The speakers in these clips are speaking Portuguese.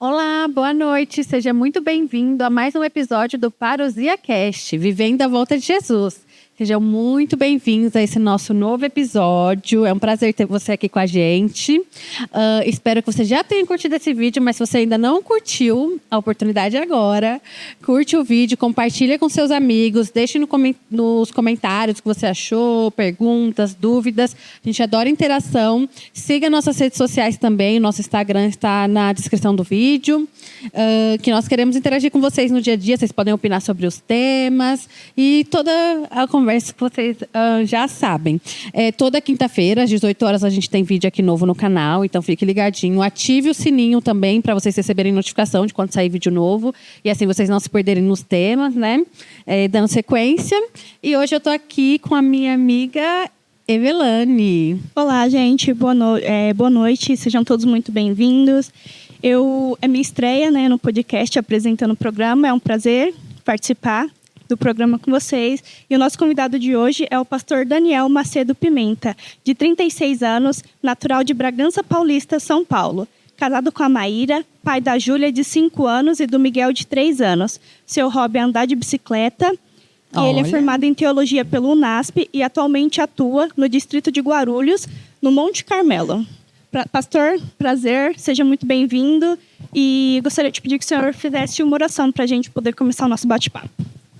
Olá, boa noite. Seja muito bem-vindo a mais um episódio do Parousia Cast, Vivendo a Volta de Jesus. Sejam muito bem-vindos a esse nosso novo episódio. É um prazer ter você aqui com a gente. Espero que você já tenha curtido esse vídeo, mas se você ainda não curtiu, a oportunidade é agora. Curte o vídeo, compartilha com seus amigos, deixe nos comentários o que você achou, perguntas, dúvidas. A gente adora interação. Siga nossas redes sociais também. O nosso Instagram está na descrição do vídeo. Que nós queremos interagir com vocês no dia a dia. Vocês podem opinar sobre os temas e toda a conversa que vocês já sabem. Toda quinta-feira, às 18 horas, a gente tem vídeo aqui novo no canal, então fique ligadinho. Ative o sininho também para vocês receberem notificação de quando sair vídeo novo e assim vocês não se perderem nos temas, né? Dando sequência. E hoje eu tô aqui com a minha amiga Evelane. Olá, gente. Boa noite. Sejam todos muito bem-vindos. É minha estreia, né, no podcast apresentando o programa. É um prazer participar do programa com vocês. E o nosso convidado de hoje é o pastor Daniel Macedo Pimenta, de 36 anos, natural de Bragança Paulista, São Paulo. Casado com a Maíra, pai da Júlia, de 5 anos, e do Miguel, de 3 anos. Seu hobby é andar de bicicleta. E ele é formado em teologia pelo UNASP e atualmente atua no distrito de Guarulhos, no Monte Carmelo. Pastor, prazer, seja muito bem-vindo. E gostaria de pedir que o senhor fizesse uma oração para a gente poder começar o nosso bate-papo.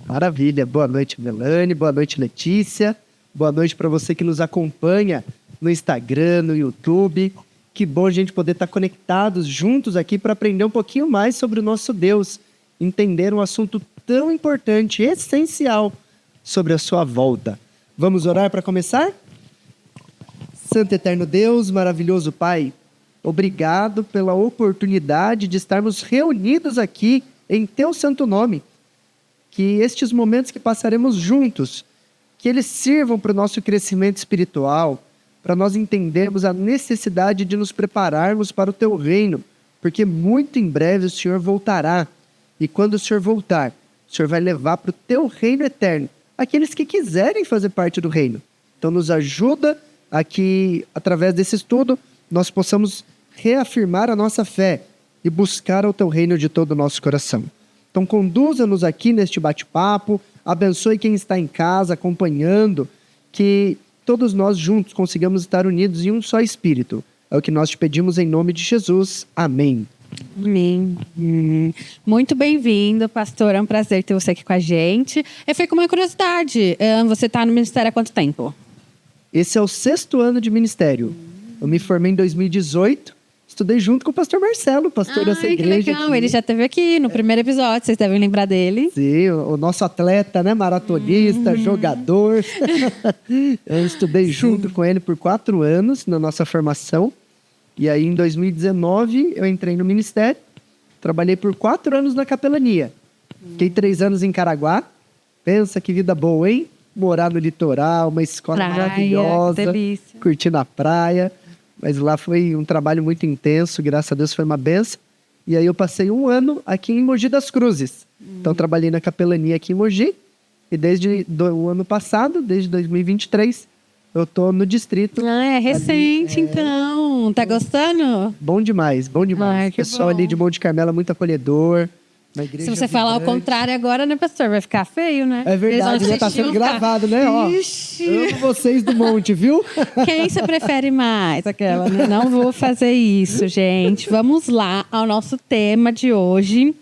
Maravilha. Boa noite, Melane. Boa noite, Letícia. Boa noite para você que nos acompanha no Instagram, no YouTube. Que bom a gente poder estar conectados juntos aqui para aprender um pouquinho mais sobre o nosso Deus. Entender um assunto tão importante, essencial, sobre a sua volta. Vamos orar para começar? Santo Eterno Deus, maravilhoso Pai, obrigado pela oportunidade de estarmos reunidos aqui em Teu santo nome. Que estes momentos que passaremos juntos, que eles sirvam para o nosso crescimento espiritual, para nós entendermos a necessidade de nos prepararmos para o Teu reino, porque muito em breve o Senhor voltará. E quando o Senhor voltar, o Senhor vai levar para o Teu reino eterno aqueles que quiserem fazer parte do reino. Então nos ajuda a que, através desse estudo, nós possamos reafirmar a nossa fé e buscar o Teu reino de todo o nosso coração. Então conduza-nos aqui neste bate-papo, abençoe quem está em casa acompanhando, que todos nós juntos consigamos estar unidos em um só espírito. É o que nós te pedimos em nome de Jesus. Amém. Amém. Muito bem-vindo, pastor. É um prazer ter você aqui com a gente. Eu fiquei com uma curiosidade. Você está no ministério há quanto tempo? Esse é o 6º ano de ministério. Eu me formei em 2018. Estudei junto com o pastor Marcelo, pastor dessa igreja. Que legal. Aqui. Ele já esteve aqui no primeiro episódio, vocês devem lembrar dele. Sim, o nosso atleta, né? Maratonista, jogador. Eu estudei junto com ele por 4 anos na nossa formação. E aí, em 2019, eu entrei no ministério. Trabalhei por 4 anos na capelania. Fiquei 3 anos em Caraguá. Pensa que vida boa, hein? Morar no litoral, uma escola maravilhosa. Delícia. Curtindo a praia. Mas lá foi um trabalho muito intenso, graças a Deus foi uma benção. E aí eu passei 1 ano aqui em Mogi das Cruzes. Então trabalhei na capelania aqui em Mogi. E desde o ano passado, desde 2023, eu tô no distrito. É recente, então. Tá gostando? Bom demais, bom demais. O pessoal ali de Monte Carmelo é muito acolhedor. Se você falar ao contrário agora, né, pastor? Vai ficar feio, né? É verdade, já tá sendo gravado, né? Ó, amo vocês do monte, viu? Quem você prefere mais? Aquela, né? Não vou fazer isso, gente. Vamos lá ao nosso tema de hoje.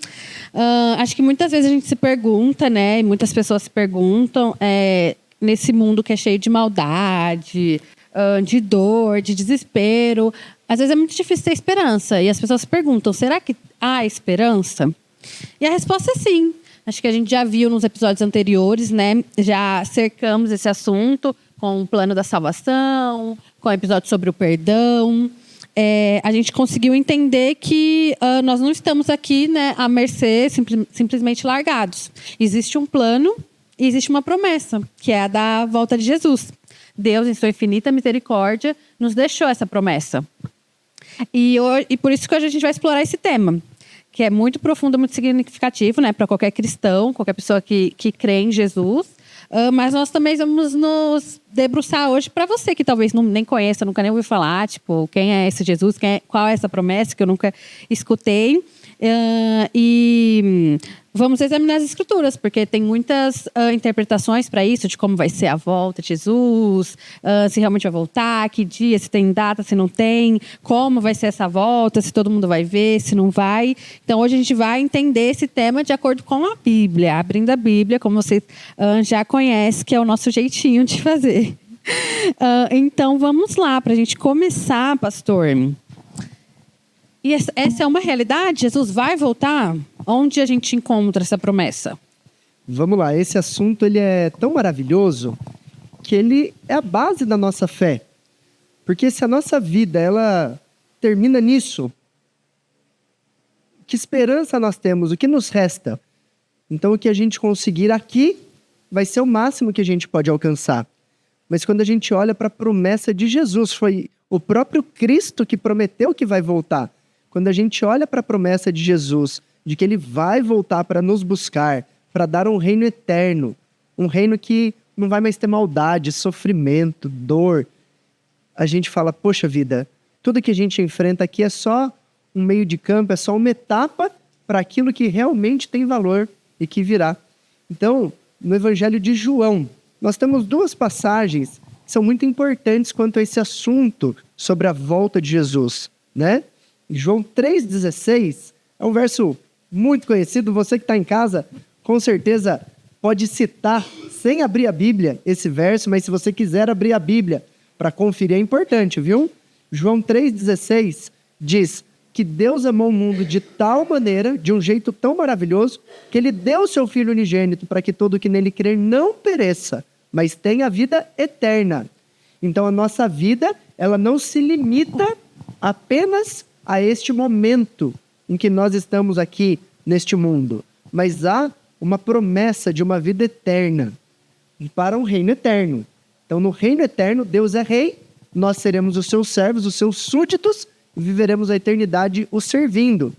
Acho que muitas vezes a gente se pergunta, né? E muitas pessoas se perguntam, nesse mundo que é cheio de maldade, de dor, de desespero. Às vezes é muito difícil ter esperança. E as pessoas se perguntam, será que há esperança? E a resposta é sim. Acho que a gente já viu nos episódios anteriores, né? Já cercamos esse assunto com o plano da salvação, com o episódio sobre o perdão. A gente conseguiu entender que nós não estamos aqui, né, à mercê, simplesmente largados. Existe um plano e existe uma promessa, que é a da volta de Jesus. Deus, em sua infinita misericórdia, nos deixou essa promessa. E por isso que hoje a gente vai explorar esse tema, que é muito profundo, muito significativo, né, para qualquer cristão, qualquer pessoa que crê em Jesus. Mas nós também vamos nos debruçar hoje para você que talvez nem conheça, nunca nem ouviu falar, tipo, quem é esse Jesus, qual é essa promessa que eu nunca escutei. E vamos examinar as escrituras, porque tem muitas interpretações para isso, de como vai ser a volta de Jesus, se realmente vai voltar, que dia, se tem data, se não tem, como vai ser essa volta, se todo mundo vai ver, se não vai. Então, hoje a gente vai entender esse tema de acordo com a Bíblia, abrindo a Bíblia, como você já conhece, que é o nosso jeitinho de fazer. Então, vamos lá, para a gente começar, pastor. E essa é uma realidade? Jesus vai voltar? Onde a gente encontra essa promessa? Vamos lá, esse assunto ele é tão maravilhoso que ele é a base da nossa fé. Porque se a nossa vida ela termina nisso, que esperança nós temos? O que nos resta? Então, o que a gente conseguir aqui vai ser o máximo que a gente pode alcançar. Mas quando a gente olha para a promessa de Jesus, foi o próprio Cristo que prometeu que vai voltar. Quando a gente olha para a promessa de Jesus, de que ele vai voltar para nos buscar, para dar um reino eterno, um reino que não vai mais ter maldade, sofrimento, dor, a gente fala, poxa vida, tudo que a gente enfrenta aqui é só um meio de campo, é só uma etapa para aquilo que realmente tem valor e que virá. Então, no Evangelho de João, nós temos 2 passagens que são muito importantes quanto a esse assunto sobre a volta de Jesus, né? João 3,16 é um verso muito conhecido. Você que está em casa, com certeza pode citar, sem abrir a Bíblia, esse verso, mas se você quiser abrir a Bíblia para conferir, é importante, viu? João 3,16 diz que Deus amou o mundo de tal maneira, de um jeito tão maravilhoso, que ele deu o seu Filho unigênito para que todo que nele crer não pereça, mas tenha a vida eterna. Então a nossa vida, ela não se limita apenas a este momento em que nós estamos aqui neste mundo, mas há uma promessa de uma vida eterna para um reino eterno. Então, no reino eterno, Deus é rei, nós seremos os seus servos, os seus súditos, e viveremos a eternidade o servindo.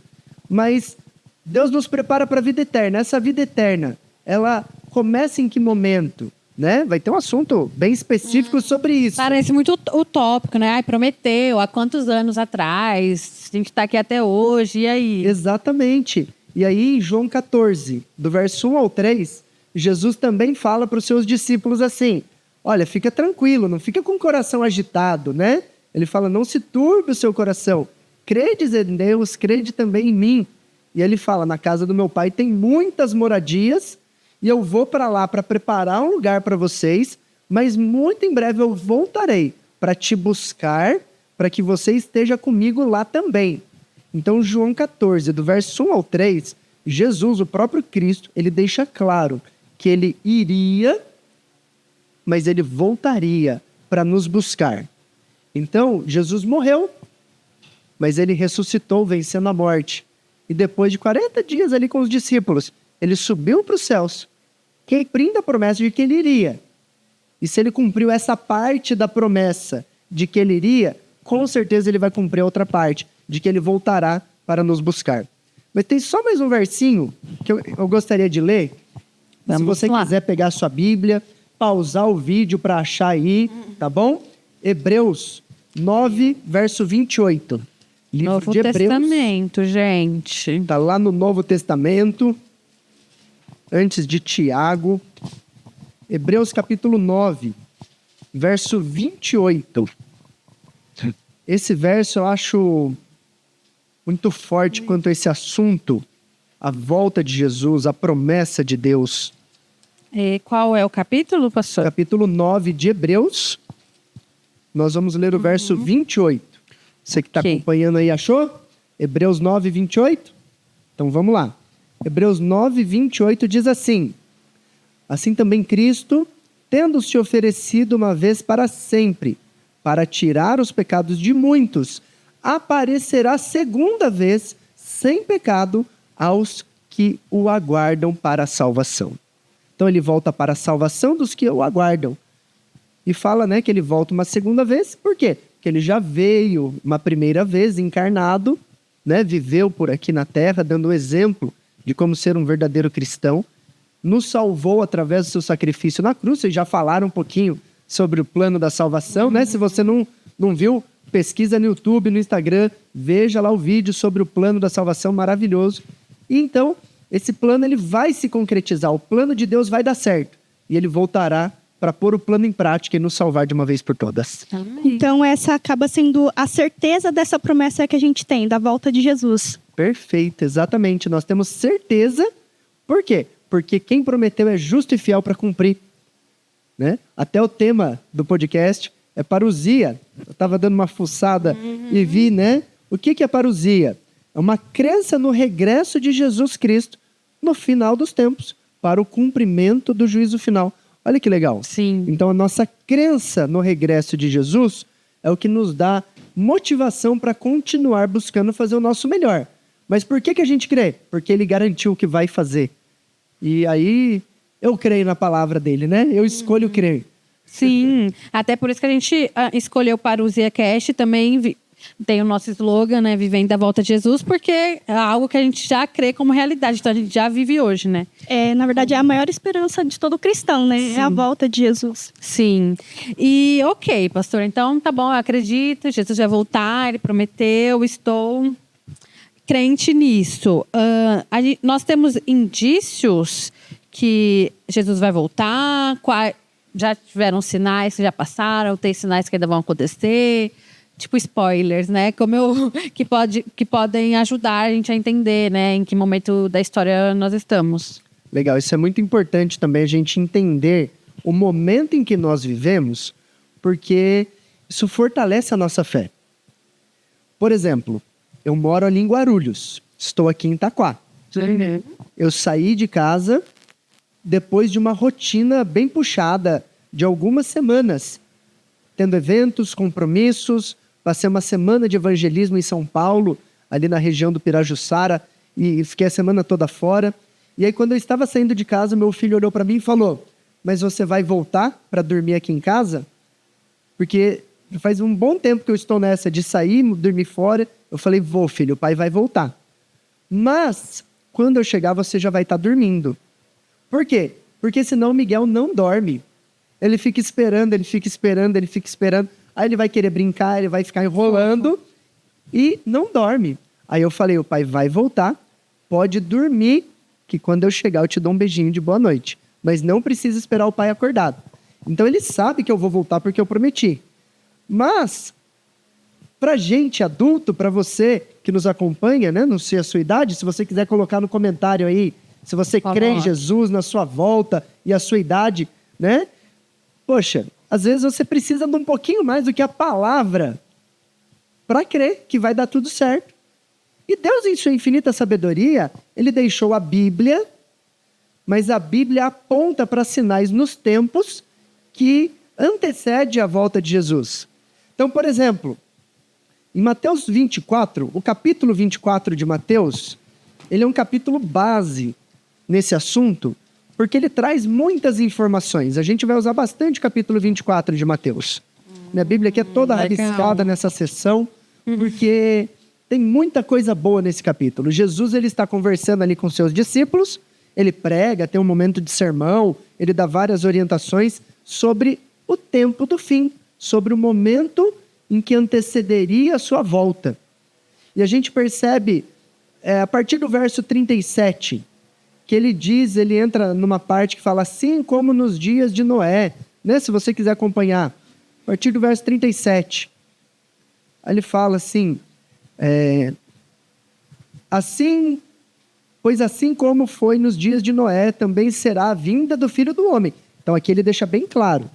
Mas Deus nos prepara para a vida eterna. Essa vida eterna, ela começa em que momento? Né? Vai ter um assunto bem específico sobre isso. Parece muito utópico, né? Ai, prometeu, há quantos anos atrás? A gente está aqui até hoje, e aí? Exatamente. E aí, em João 14, do verso 1 ao 3, Jesus também fala para os seus discípulos assim, olha, fica tranquilo, não fica com o coração agitado, né? Ele fala, não se turbe o seu coração. Credes em Deus, crede também em mim. E ele fala, na casa do meu pai tem muitas moradias, e eu vou para lá para preparar um lugar para vocês, mas muito em breve eu voltarei para te buscar, para que você esteja comigo lá também. Então, João 14, do verso 1 ao 3, Jesus, o próprio Cristo, ele deixa claro que ele iria, mas ele voltaria para nos buscar. Então, Jesus morreu, mas ele ressuscitou vencendo a morte. E depois de 40 dias ali com os discípulos, ele subiu para os céus, cumprindo a promessa de que ele iria. E se ele cumpriu essa parte da promessa de que ele iria, com certeza ele vai cumprir a outra parte, de que ele voltará para nos buscar. Mas tem só mais um versinho que eu gostaria de ler. Se você quiser pegar a sua Bíblia, pausar o vídeo para achar aí, tá bom? Hebreus 9, verso 28. Livro Novo de Hebreus. Testamento, gente. Está lá no Novo Testamento, antes de Tiago. Hebreus capítulo 9, verso 28. Esse verso eu acho muito forte quanto a esse assunto, a volta de Jesus, a promessa de Deus. E qual é o capítulo, pastor? Capítulo 9 de Hebreus. Nós vamos ler o verso 28. Você que está acompanhando aí, achou? Hebreus 9, 28? Então vamos lá. Hebreus 9, 28 diz assim: assim também Cristo, tendo se oferecido uma vez para sempre, para tirar os pecados de muitos, aparecerá segunda vez, sem pecado, aos que o aguardam para a salvação. Então ele volta para a salvação dos que o aguardam. E fala, né, que ele volta uma segunda vez. Por quê? Porque ele já veio uma primeira vez encarnado, né, viveu por aqui na terra, dando um exemplo de como ser um verdadeiro cristão. Nos salvou através do seu sacrifício na cruz. Vocês já falaram um pouquinho sobre o plano da salvação, né? Se você não viu, pesquisa no YouTube, no Instagram, veja lá o vídeo sobre o plano da salvação maravilhoso. E então, esse plano ele vai se concretizar, o plano de Deus vai dar certo. E ele voltará para pôr o plano em prática e nos salvar de uma vez por todas. Então, essa acaba sendo a certeza dessa promessa que a gente tem, da volta de Jesus. Perfeito, exatamente. Nós temos certeza. Por quê? Porque quem prometeu é justo e fiel para cumprir. Né? Até o tema do podcast é parousia. Eu estava dando uma fuçada e vi, né? O que é parousia? É uma crença no regresso de Jesus Cristo no final dos tempos, para o cumprimento do juízo final. Olha que legal. Sim. Então, a nossa crença no regresso de Jesus é o que nos dá motivação para continuar buscando fazer o nosso melhor. Mas por que a gente crê? Porque ele garantiu que vai fazer. E aí, eu creio na palavra dele, né? Eu escolho crer. Sim, até por isso que a gente escolheu Parousia Cast, também tem o nosso slogan, né? Vivendo da volta de Jesus, porque é algo que a gente já crê como realidade, então a gente já vive hoje, né? Na verdade, é a maior esperança de todo cristão, né? Sim. É a volta de Jesus. Sim. E ok, pastor, então tá bom, eu acredito, Jesus vai voltar, ele prometeu, estou crente nisso. Nós temos indícios que Jesus vai voltar, já tiveram sinais que já passaram, tem sinais que ainda vão acontecer, tipo spoilers, né? Que podem ajudar a gente a entender, né? Em que momento da história nós estamos. Legal, isso é muito importante também a gente entender o momento em que nós vivemos, porque isso fortalece a nossa fé. Por exemplo, eu moro ali em Guarulhos, estou aqui em Itaquá. Eu saí de casa depois de uma rotina bem puxada de algumas semanas, tendo eventos, compromissos. Passei uma semana de evangelismo em São Paulo, ali na região do Pirajussara, e fiquei a semana toda fora. E aí, quando eu estava saindo de casa, meu filho olhou para mim e falou: mas você vai voltar para dormir aqui em casa? Porque faz um bom tempo que eu estou nessa de sair, dormir fora. Eu falei: vou, filho, o pai vai voltar. Mas, quando eu chegar, você já vai estar dormindo. Por quê? Porque senão o Miguel não dorme. Ele fica esperando, ele fica esperando, ele fica esperando. Aí ele vai querer brincar, ele vai ficar enrolando e não dorme. Aí eu falei: o pai vai voltar, pode dormir, que quando eu chegar eu te dou um beijinho de boa noite. Mas não precisa esperar o pai acordado. Então ele sabe que eu vou voltar porque eu prometi. Mas, pra gente adulto, pra você que nos acompanha, né, não sei a sua idade, se você quiser colocar no comentário aí, se você crê em Jesus, na sua volta e a sua idade, né? Poxa, às vezes você precisa de um pouquinho mais do que a palavra para crer que vai dar tudo certo. E Deus, em sua infinita sabedoria, ele deixou a Bíblia, mas a Bíblia aponta para sinais nos tempos que antecede a volta de Jesus. Então, por exemplo, em Mateus 24, o capítulo 24 de Mateus, ele é um capítulo base nesse assunto, porque ele traz muitas informações. A gente vai usar bastante o capítulo 24 de Mateus. Minha Bíblia aqui é toda rabiscada nessa sessão, porque tem muita coisa boa nesse capítulo. Jesus, ele está conversando ali com seus discípulos, ele prega, tem um momento de sermão, ele dá várias orientações sobre o tempo do fim, sobre o momento em que antecederia a sua volta. E a gente percebe, a partir do verso 37, que ele entra numa parte que fala assim como nos dias de Noé, né? Se você quiser acompanhar, a partir do verso 37, aí ele fala assim, pois assim como foi nos dias de Noé, também será a vinda do Filho do Homem. Então aqui ele deixa bem claro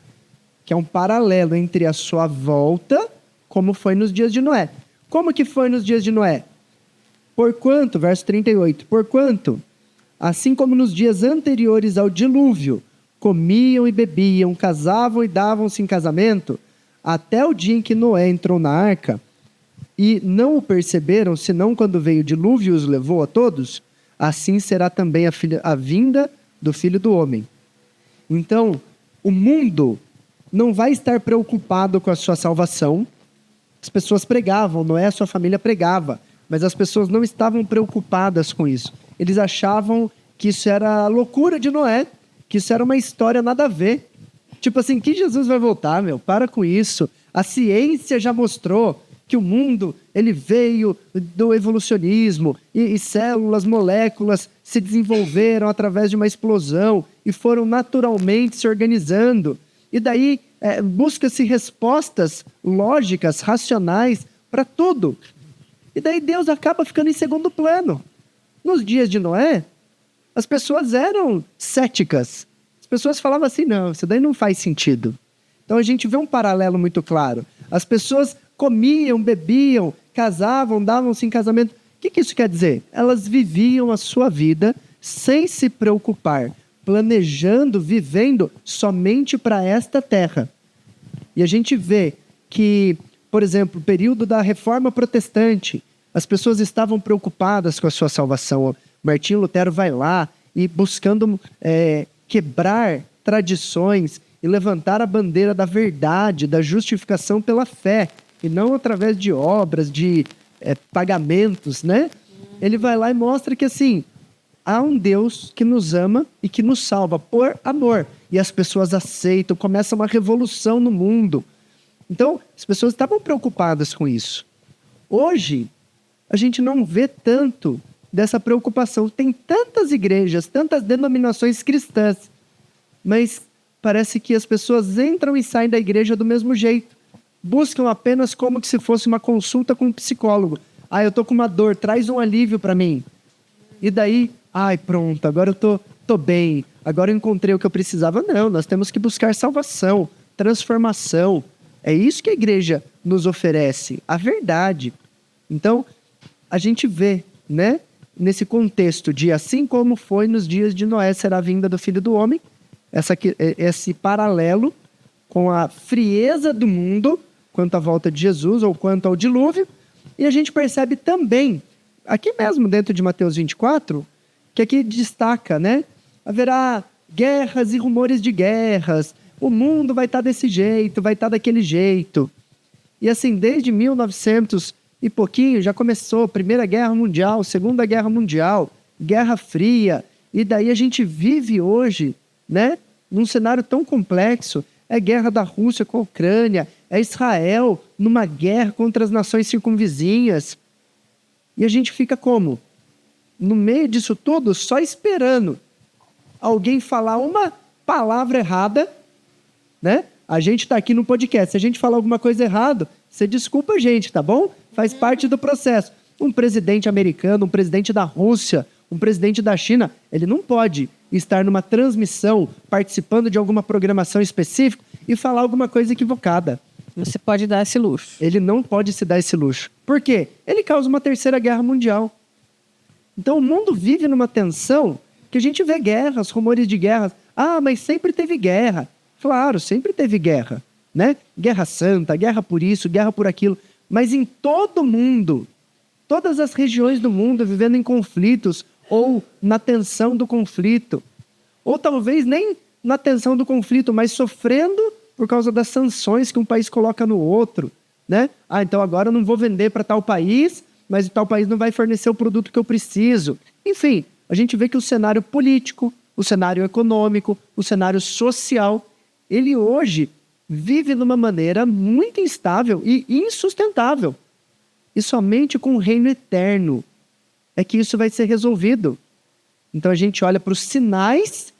que é um paralelo entre a sua volta, como foi nos dias de Noé. Como que foi nos dias de Noé? Porquanto, verso 38, porquanto, assim como nos dias anteriores ao dilúvio, comiam e bebiam, casavam e davam-se em casamento, até o dia em que Noé entrou na arca, e não o perceberam, senão quando veio o dilúvio e os levou a todos, assim será também a vinda do Filho do Homem. Então, o mundo não vai estar preocupado com a sua salvação. As pessoas pregavam, Noé, a sua família pregava, mas as pessoas não estavam preocupadas com isso. Eles achavam que isso era a loucura de Noé, que isso era uma história nada a ver. Tipo assim, que Jesus vai voltar, meu? Para com isso. A ciência já mostrou que o mundo ele veio do evolucionismo e células, moléculas se desenvolveram através de uma explosão e foram naturalmente se organizando. E daí busca-se respostas lógicas, racionais para tudo. E daí Deus acaba ficando em segundo plano. Nos dias de Noé, as pessoas eram céticas. As pessoas falavam assim, não, isso daí não faz sentido. Então a gente vê um paralelo muito claro. As pessoas comiam, bebiam, casavam, davam-se em casamento. O que isso quer dizer? Elas viviam a sua vida sem se preocupar, planejando, vivendo somente para esta terra. E a gente vê que, por exemplo, o período da Reforma Protestante, as pessoas estavam preocupadas com a sua salvação. Martinho Lutero vai lá e buscando quebrar tradições e levantar a bandeira da verdade, da justificação pela fé, e não através de obras, de pagamentos, né? Ele vai lá e mostra que, assim, há um Deus que nos ama e que nos salva por amor. E as pessoas aceitam, começa uma revolução no mundo. Então, as pessoas estavam preocupadas com isso. Hoje, a gente não vê tanto dessa preocupação. Tem tantas igrejas, tantas denominações cristãs, mas parece que as pessoas entram e saem da igreja do mesmo jeito. Buscam apenas como que se fosse uma consulta com um psicólogo. Ah, eu tô com uma dor, traz um alívio para mim. E daí, pronto, agora eu tô bem, agora eu encontrei o que eu precisava. Não, nós temos que buscar salvação, transformação. É isso que a igreja nos oferece, a verdade. Então, a gente vê, né, nesse contexto de assim como foi nos dias de Noé, será a vinda do Filho do Homem, esse paralelo com a frieza do mundo quanto à volta de Jesus ou quanto ao dilúvio. E a gente percebe também, aqui mesmo dentro de Mateus 24, que aqui destaca, né? Haverá guerras e rumores de guerras, o mundo vai estar desse jeito, vai estar daquele jeito. E assim, desde 1900 e pouquinho, já começou Primeira Guerra Mundial, Segunda Guerra Mundial, Guerra Fria, e daí a gente vive hoje, né, num cenário tão complexo. É guerra da Rússia com a Ucrânia, é Israel numa guerra contra as nações circunvizinhas. E a gente fica como? No meio disso tudo, só esperando alguém falar uma palavra errada, né? A gente está aqui no podcast. Se a gente falar alguma coisa errada, você desculpa a gente, tá bom? Faz parte do processo. Um presidente americano, um presidente da Rússia, um presidente da China, ele não pode estar numa transmissão, participando de alguma programação específica e falar alguma coisa equivocada. Você pode dar esse luxo. Ele não pode se dar esse luxo. Por quê? Ele causa uma terceira guerra mundial. Então o mundo vive numa tensão que a gente vê guerras, rumores de guerras. Mas sempre teve guerra. Claro, sempre teve guerra, né? Guerra santa, guerra por isso, guerra por aquilo. Mas em todo mundo, todas as regiões do mundo vivendo em conflitos ou na tensão do conflito. Ou talvez nem na tensão do conflito, mas sofrendo por causa das sanções que um país coloca no outro, né? Então agora eu não vou vender para tal país, mas tal país não vai fornecer o produto que eu preciso. Enfim, a gente vê que o cenário político, o cenário econômico, o cenário social, ele hoje vive de uma maneira muito instável e insustentável. E somente com o reino eterno é que isso vai ser resolvido. Então a gente olha para os sinais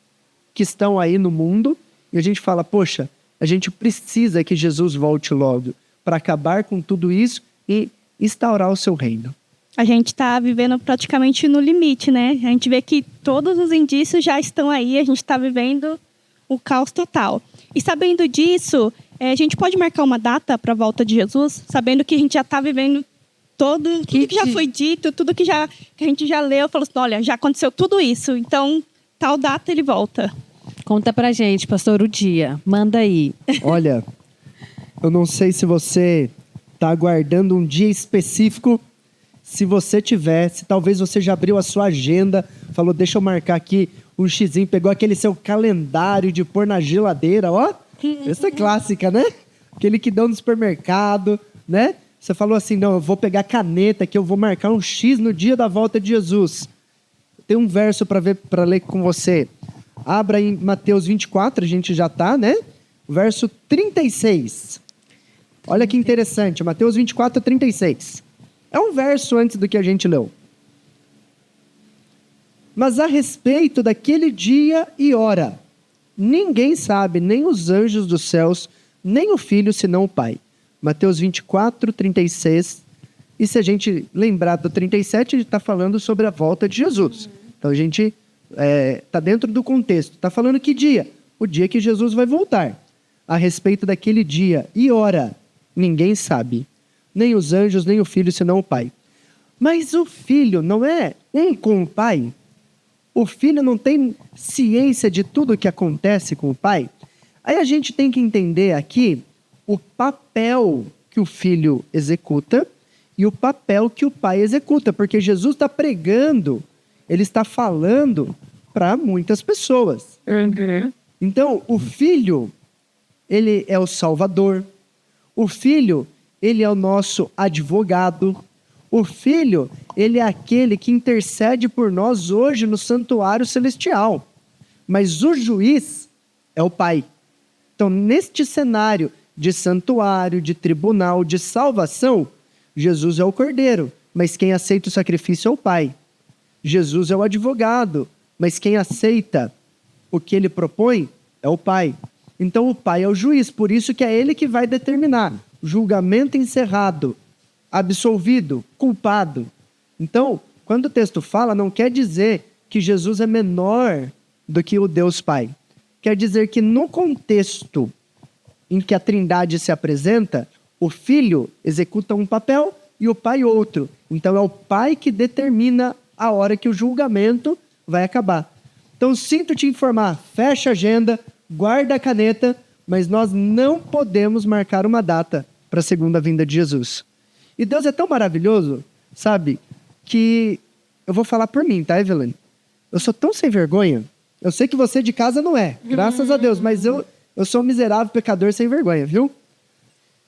que estão aí no mundo e a gente fala, poxa, a gente precisa que Jesus volte logo para acabar com tudo isso e instaurar o seu reino. A gente está vivendo praticamente no limite, né? A gente vê que todos os indícios já estão aí, a gente está vivendo o caos total. E sabendo disso, a gente pode marcar uma data para a volta de Jesus, sabendo que a gente já está vivendo tudo que já foi dito, tudo que a gente já leu, falou assim, olha, já aconteceu tudo isso, então tal data ele volta. Conta pra gente, pastor, o dia. Manda aí. Olha, eu não sei se você está aguardando um dia específico. Se você tiver, se talvez você já abriu a sua agenda, falou, deixa eu marcar aqui um xizinho, pegou aquele seu calendário de pôr na geladeira, ó. Essa é clássica, né? Aquele que dão no supermercado, né? Você falou assim, não, eu vou pegar caneta que eu vou marcar um X no dia da volta de Jesus. Tem um verso para ler com você. Abra em Mateus 24, a gente já está, né? Verso 36. Olha que interessante, Mateus 24, 36. É um verso antes do que a gente leu. Mas a respeito daquele dia e hora, ninguém sabe, nem os anjos dos céus, nem o Filho, senão o Pai. Mateus 24, 36. E se a gente lembrar do 37, ele está falando sobre a volta de Jesus. Então a gente está dentro do contexto. Está falando que dia? O dia que Jesus vai voltar. A respeito daquele dia e hora, ninguém sabe. Nem os anjos, nem o Filho, senão o Pai. Mas o Filho não é um com o Pai? O Filho não tem ciência de tudo o que acontece com o Pai? Aí a gente tem que entender aqui o papel que o Filho executa e o papel que o Pai executa. Porque Jesus está pregando, ele está falando para muitas pessoas. Então, o Filho, ele é o Salvador. O Filho, ele é o nosso advogado. O Filho, ele é aquele que intercede por nós hoje no santuário celestial. Mas o juiz é o Pai. Então, neste cenário de santuário, de tribunal, de salvação, Jesus é o Cordeiro, mas quem aceita o sacrifício é o Pai. Jesus é o advogado, mas quem aceita o que ele propõe é o Pai. Então, o Pai é o juiz, por isso que é ele que vai determinar. Julgamento encerrado, absolvido, culpado. Então, quando o texto fala, não quer dizer que Jesus é menor do que o Deus Pai. Quer dizer que no contexto em que a Trindade se apresenta, o Filho executa um papel e o Pai outro. Então, é o Pai que determina a hora que o julgamento vai acabar. Então, sinto te informar, fecha a agenda, guarda a caneta, mas nós não podemos marcar uma data para a segunda vinda de Jesus. E Deus é tão maravilhoso, sabe, que eu vou falar por mim, tá, Evelyn? Eu sou tão sem vergonha. Eu sei que você de casa não é, graças a Deus, mas eu sou um miserável pecador sem vergonha, viu?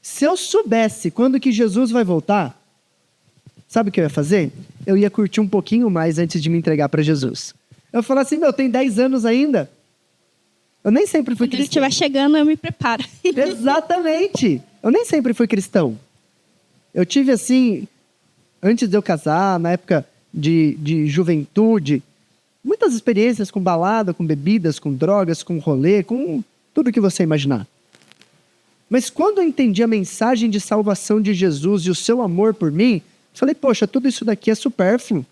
Se eu soubesse quando que Jesus vai voltar, sabe o que eu ia fazer? Eu ia curtir um pouquinho mais antes de me entregar para Jesus. Eu ia falar assim, tem 10 anos ainda. Eu nem sempre fui cristão. Quando ele estiver chegando, eu me preparo. Exatamente. Eu nem sempre fui cristão. Eu tive assim, antes de eu casar, na época de juventude, muitas experiências com balada, com bebidas, com drogas, com rolê, com tudo que você imaginar. Mas quando eu entendi a mensagem de salvação de Jesus e o seu amor por mim, falei, poxa, tudo isso daqui é supérfluo.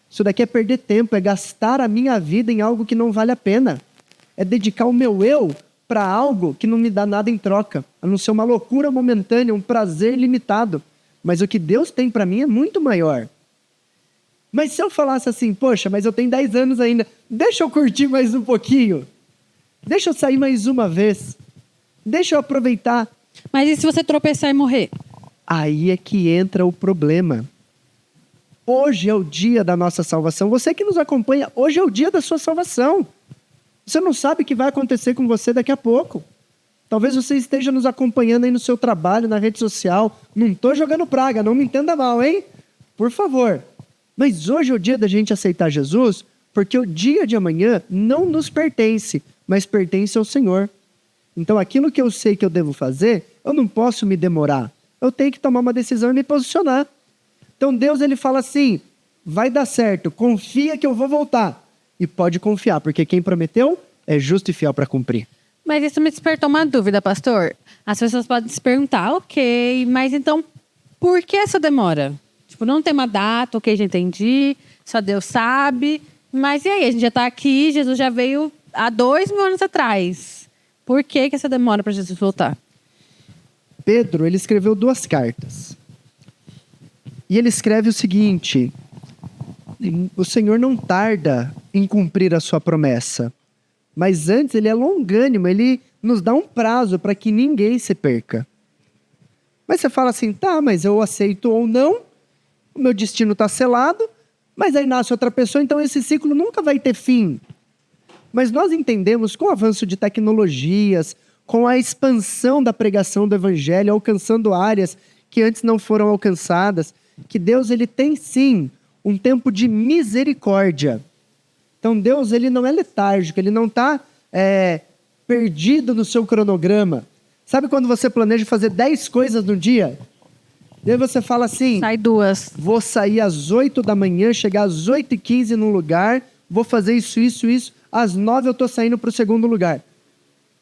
Isso daqui é perder tempo, é gastar a minha vida em algo que não vale a pena. É dedicar o meu eu para algo que não me dá nada em troca, a não ser uma loucura momentânea, um prazer limitado. Mas o que Deus tem para mim é muito maior. Mas se eu falasse assim, poxa, mas eu tenho 10 anos ainda, deixa eu curtir mais um pouquinho. Deixa eu sair mais uma vez. Deixa eu aproveitar. Mas e se você tropeçar e morrer? Aí é que entra o problema. Hoje é o dia da nossa salvação. Você que nos acompanha, hoje é o dia da sua salvação. Você não sabe o que vai acontecer com você daqui a pouco. Talvez você esteja nos acompanhando aí no seu trabalho, na rede social. Não estou jogando praga, não me entenda mal, hein? Por favor. Mas hoje é o dia da gente aceitar Jesus, porque o dia de amanhã não nos pertence, mas pertence ao Senhor. Então, aquilo que eu sei que eu devo fazer, eu não posso me demorar. Eu tenho que tomar uma decisão e me posicionar. Então, Deus, ele fala assim, vai dar certo, confia que eu vou voltar. E pode confiar, porque quem prometeu é justo e fiel para cumprir. Mas isso me despertou uma dúvida, pastor. As pessoas podem se perguntar, ok, mas então, por que essa demora? Tipo, não tem uma data, ok, já entendi, só Deus sabe. Mas e aí, a gente já está aqui, Jesus já veio há 2.000 anos atrás. Por que essa demora para Jesus voltar? Pedro, ele escreveu 2 cartas. E ele escreve o seguinte, o Senhor não tarda em cumprir a sua promessa, mas antes ele é longânimo, ele nos dá um prazo para que ninguém se perca. Mas você fala assim, tá, mas eu aceito ou não, o meu destino está selado, mas aí nasce outra pessoa, então esse ciclo nunca vai ter fim. Mas nós entendemos, com o avanço de tecnologias, com a expansão da pregação do evangelho, alcançando áreas que antes não foram alcançadas, que Deus ele tem sim um tempo de misericórdia. Então Deus ele não é letárgico, ele não está perdido no seu cronograma. Sabe quando você planeja fazer 10 coisas no dia? E aí você fala assim... Sai 2. Vou sair às 8 da manhã, chegar às 8h15 num lugar, vou fazer isso. Às 9 eu tô saindo pro segundo lugar.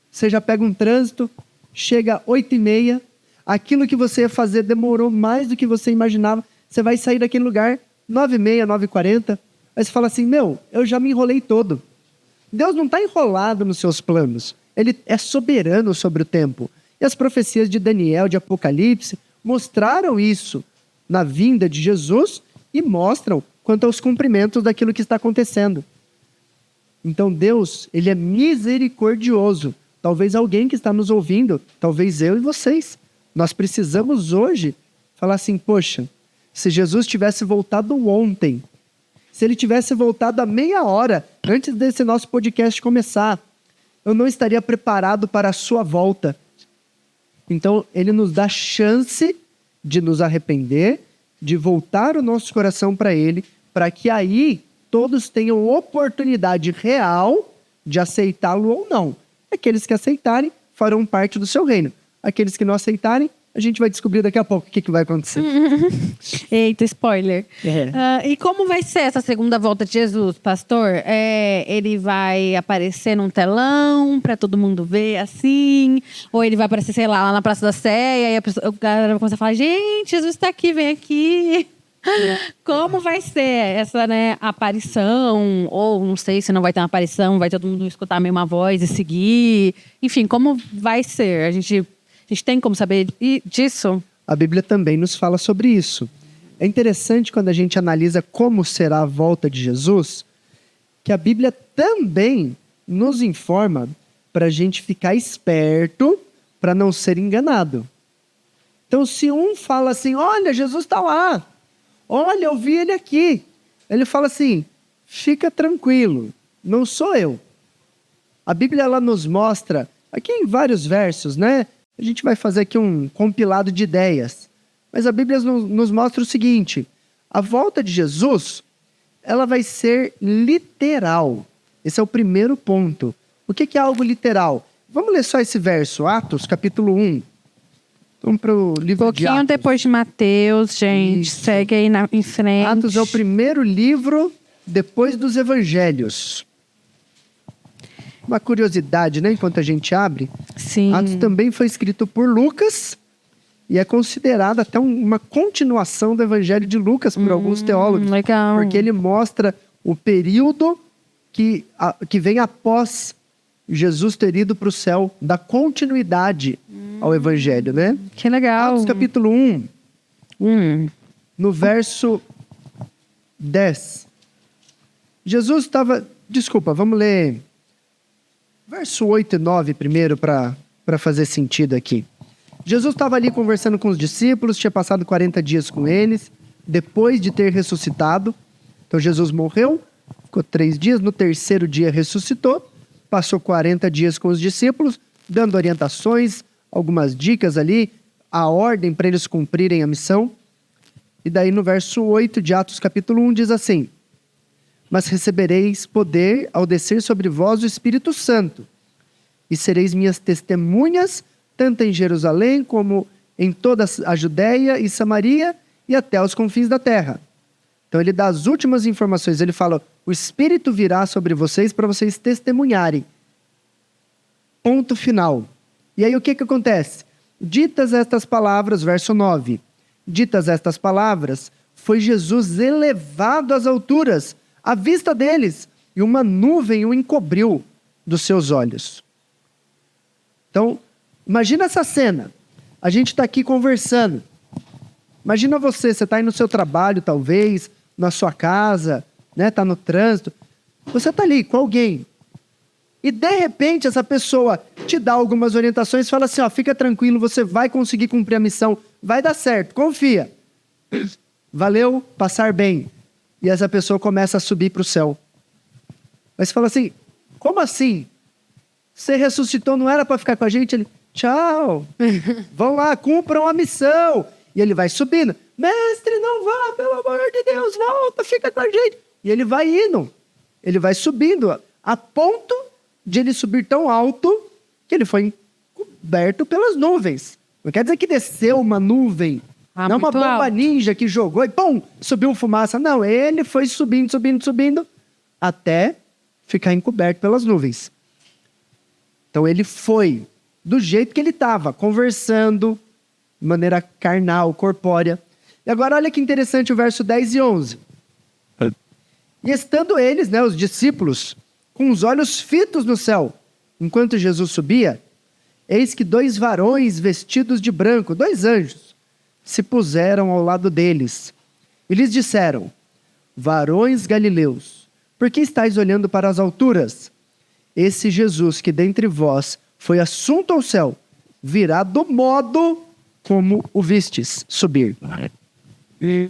Você já pega um trânsito, chega às 8h30, aquilo que você ia fazer demorou mais do que você imaginava, você vai sair daquele lugar 9h30, 9h40, aí você fala assim, eu já me enrolei todo. Deus não está enrolado nos seus planos, Ele é soberano sobre o tempo. E as profecias de Daniel, de Apocalipse, mostraram isso na vinda de Jesus e mostram quanto aos cumprimentos daquilo que está acontecendo. Então Deus, Ele é misericordioso. Talvez alguém que está nos ouvindo, talvez eu e vocês, nós precisamos hoje falar assim, poxa, se Jesus tivesse voltado ontem, se Ele tivesse voltado há meia hora antes desse nosso podcast começar, eu não estaria preparado para a sua volta. Então, Ele nos dá chance de nos arrepender, de voltar o nosso coração para Ele, para que aí todos tenham oportunidade real de aceitá-lo ou não. Aqueles que aceitarem farão parte do seu reino. Aqueles que não aceitarem, a gente vai descobrir daqui a pouco o que vai acontecer. Eita, spoiler. E como vai ser essa segunda volta de Jesus, pastor? Ele vai aparecer num telão para todo mundo ver assim? Ou ele vai aparecer, sei lá na Praça da Sé, e aí a galera vai começar a falar, gente, Jesus está aqui, vem aqui. Como vai ser essa, aparição? Ou não sei se não vai ter uma aparição, vai todo mundo escutar a mesma voz e seguir. Enfim, como vai ser? A gente tem como saber disso? A Bíblia também nos fala sobre isso. É interessante quando a gente analisa como será a volta de Jesus, que a Bíblia também nos informa para a gente ficar esperto para não ser enganado. Então, se um fala assim, olha, Jesus está lá, olha, eu vi ele aqui. Ele fala assim, fica tranquilo, não sou eu. A Bíblia ela nos mostra, aqui em vários versos, A gente vai fazer aqui um compilado de ideias. Mas a Bíblia nos mostra o seguinte, a volta de Jesus, ela vai ser literal. Esse é o primeiro ponto. O que é algo literal? Vamos ler só esse verso, Atos, capítulo 1. Vamos para o livro de Atos. Pouquinho depois de Mateus, gente. Isso. Segue aí em frente. Atos é o primeiro livro depois dos evangelhos. Uma curiosidade, enquanto a gente abre. Sim. Atos também foi escrito por Lucas e é considerado até uma continuação do Evangelho de Lucas por alguns teólogos. Legal. Porque ele mostra o período que vem após Jesus ter ido para o céu, da continuidade ao Evangelho, Que legal. Atos capítulo 1, no verso 10. Jesus estava... Desculpa, vamos ler... Verso 8 e 9 primeiro, para fazer sentido aqui. Jesus estava ali conversando com os discípulos, tinha passado 40 dias com eles, depois de ter ressuscitado. Então Jesus morreu, ficou 3 dias, no terceiro dia ressuscitou, passou 40 dias com os discípulos, dando orientações, algumas dicas ali, a ordem para eles cumprirem a missão. E daí no verso 8 de Atos capítulo 1 diz assim, mas recebereis poder ao descer sobre vós o Espírito Santo, e sereis minhas testemunhas, tanto em Jerusalém como em toda a Judéia e Samaria e até os confins da terra. Então ele dá as últimas informações, ele fala, o Espírito virá sobre vocês para vocês testemunharem. Ponto final. E aí o que acontece? Ditas estas palavras, verso 9, ditas estas palavras, foi Jesus elevado às alturas, à vista deles, e uma nuvem o encobriu dos seus olhos. Então, imagina essa cena. A gente está aqui conversando. Imagina você está aí no seu trabalho, talvez, na sua casa, está no trânsito. Você está ali com alguém. E, de repente, essa pessoa te dá algumas orientações e fala assim, fica tranquilo, você vai conseguir cumprir a missão, vai dar certo, confia. Valeu, passar bem. E essa pessoa começa a subir para o céu. Mas você fala assim, como assim? Você ressuscitou, não era para ficar com a gente? Ele, tchau, vão lá, cumpram a missão. E ele vai subindo. Mestre, não vá, pelo amor de Deus, volta, fica com a gente. E ele vai indo, ele vai subindo, a ponto de ele subir tão alto que ele foi coberto pelas nuvens. Não quer dizer que desceu uma nuvem. Não uma muito bomba alto. ninja que jogou e pum, subiu fumaça. Não, ele foi subindo, até ficar encoberto pelas nuvens. Então ele foi do jeito que ele estava, conversando de maneira carnal, corpórea. E agora olha que interessante o verso 10 e 11. E estando eles, né, os discípulos, com os olhos fitos no céu, enquanto Jesus subia, eis que 2 varões vestidos de branco, 2 anjos, se puseram ao lado deles. E lhes disseram: varões galileus, por que estáis olhando para as alturas? Esse Jesus que dentre vós foi assunto ao céu, virá do modo como o vistes subir.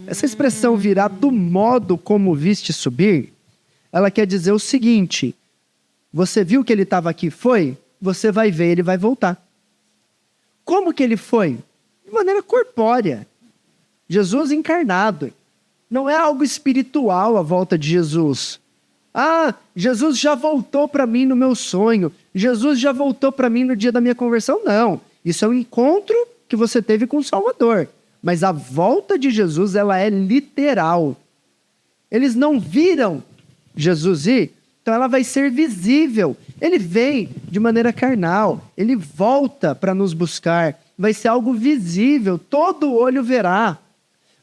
Essa expressão virá do modo como o vistes subir, ela quer dizer o seguinte: você viu que ele estava aqui? Foi? Você vai ver, ele vai voltar. Como que ele foi? De maneira corpórea. Jesus encarnado. Não é algo espiritual a volta de Jesus. Ah, Jesus já voltou para mim no meu sonho. Jesus já voltou para mim no dia da minha conversão. Não. Isso é um encontro que você teve com o Salvador. Mas a volta de Jesus, ela é literal. Eles não viram Jesus ir, então ela vai ser visível. Ele vem de maneira carnal. Ele volta para nos buscar. Vai ser algo visível. Todo olho verá.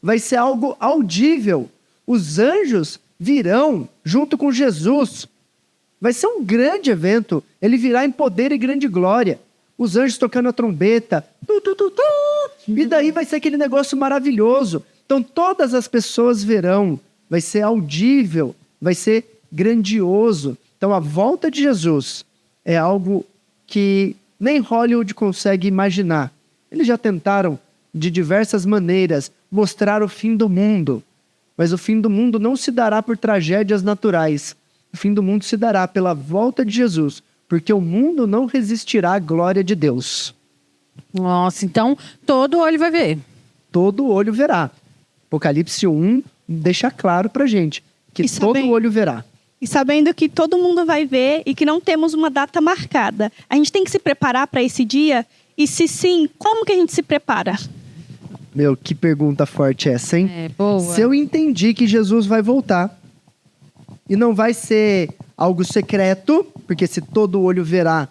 Vai ser algo audível. Os anjos virão junto com Jesus. Vai ser um grande evento. Ele virá em poder e grande glória. Os anjos tocando a trombeta. Tu, tu, tu, tu. E daí vai ser aquele negócio maravilhoso. Então todas as pessoas verão. Vai ser audível. Vai ser grandioso. Então a volta de Jesus é algo que nem Hollywood consegue imaginar. Eles já tentaram, de diversas maneiras, mostrar o fim do mundo. Mas o fim do mundo não se dará por tragédias naturais. O fim do mundo se dará pela volta de Jesus, porque o mundo não resistirá à glória de Deus. Nossa, então todo olho vai ver. Todo olho verá. Apocalipse 1 deixa claro pra gente que E todo sabem- olho verá. E sabendo que todo mundo vai ver e que não temos uma data marcada, a gente tem que se preparar para esse dia? E se sim, como que a gente se prepara? Meu, que pergunta forte essa, hein? É, boa. Se eu entendi que Jesus vai voltar e não vai ser algo secreto, porque se todo olho verá,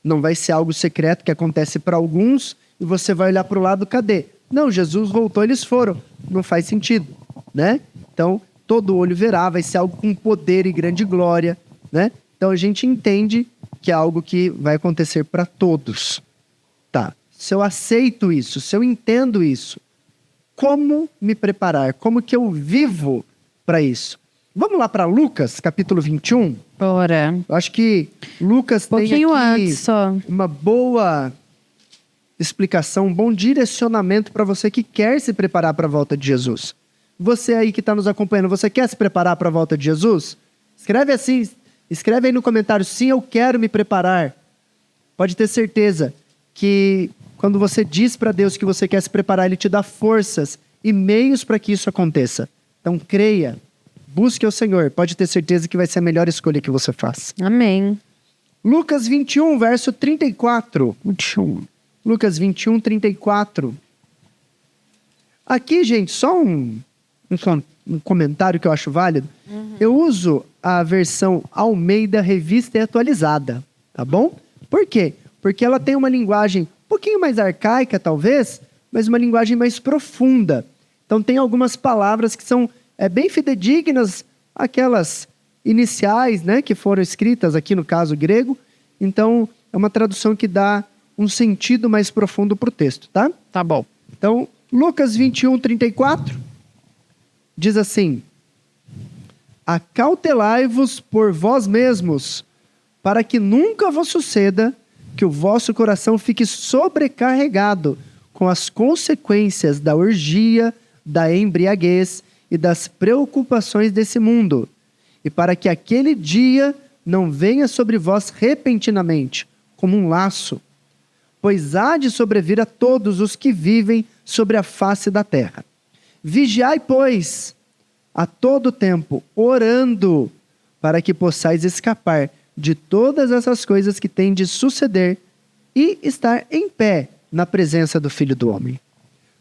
não vai ser algo secreto que acontece para alguns e você vai olhar para o lado, cadê? Não, Jesus voltou, eles foram. Não faz sentido, né? Então, todo olho verá, vai ser algo com poder e grande glória, né? Então a gente entende que é algo que vai acontecer para todos. Tá, se eu aceito isso, se eu entendo isso, como me preparar? Como que eu vivo para isso? Vamos lá para Lucas, capítulo 21. Bora. Eu acho que Lucas tem Pouquinho aqui antes só. uma boa explicação, um bom direcionamento para você que quer se preparar para a volta de Jesus. Você aí que está nos acompanhando, você quer se preparar para a volta de Jesus? Escreve assim, escreve aí no comentário, sim, eu quero me preparar. Pode ter certeza que quando você diz para Deus que você quer se preparar, Ele te dá forças e meios para que isso aconteça. Então creia, busque o Senhor, pode ter certeza que vai ser a melhor escolha que você faz. Amém. Lucas 21, verso 34. Lucas 21, 34. Aqui, gente, só um comentário que eu acho válido. Eu uso a versão Almeida Revista e Atualizada, tá bom? Por quê? Porque ela tem uma linguagem um pouquinho mais arcaica, talvez, mas uma linguagem mais profunda. Então tem algumas palavras que são bem fidedignas, aquelas iniciais, né, que foram escritas aqui no caso grego. Então é uma tradução que dá um sentido mais profundo para o texto, tá? Tá bom. Então, Lucas 21, 34, diz assim: acautelai-vos por vós mesmos, para que nunca vos suceda que o vosso coração fique sobrecarregado com as consequências da orgia, da embriaguez e das preocupações desse mundo, e para que aquele dia não venha sobre vós repentinamente, como um laço, pois há de sobrevir a todos os que vivem sobre a face da terra. Vigiai, pois, a todo tempo, orando, para que possais escapar de todas essas coisas que têm de suceder e estar em pé na presença do Filho do Homem.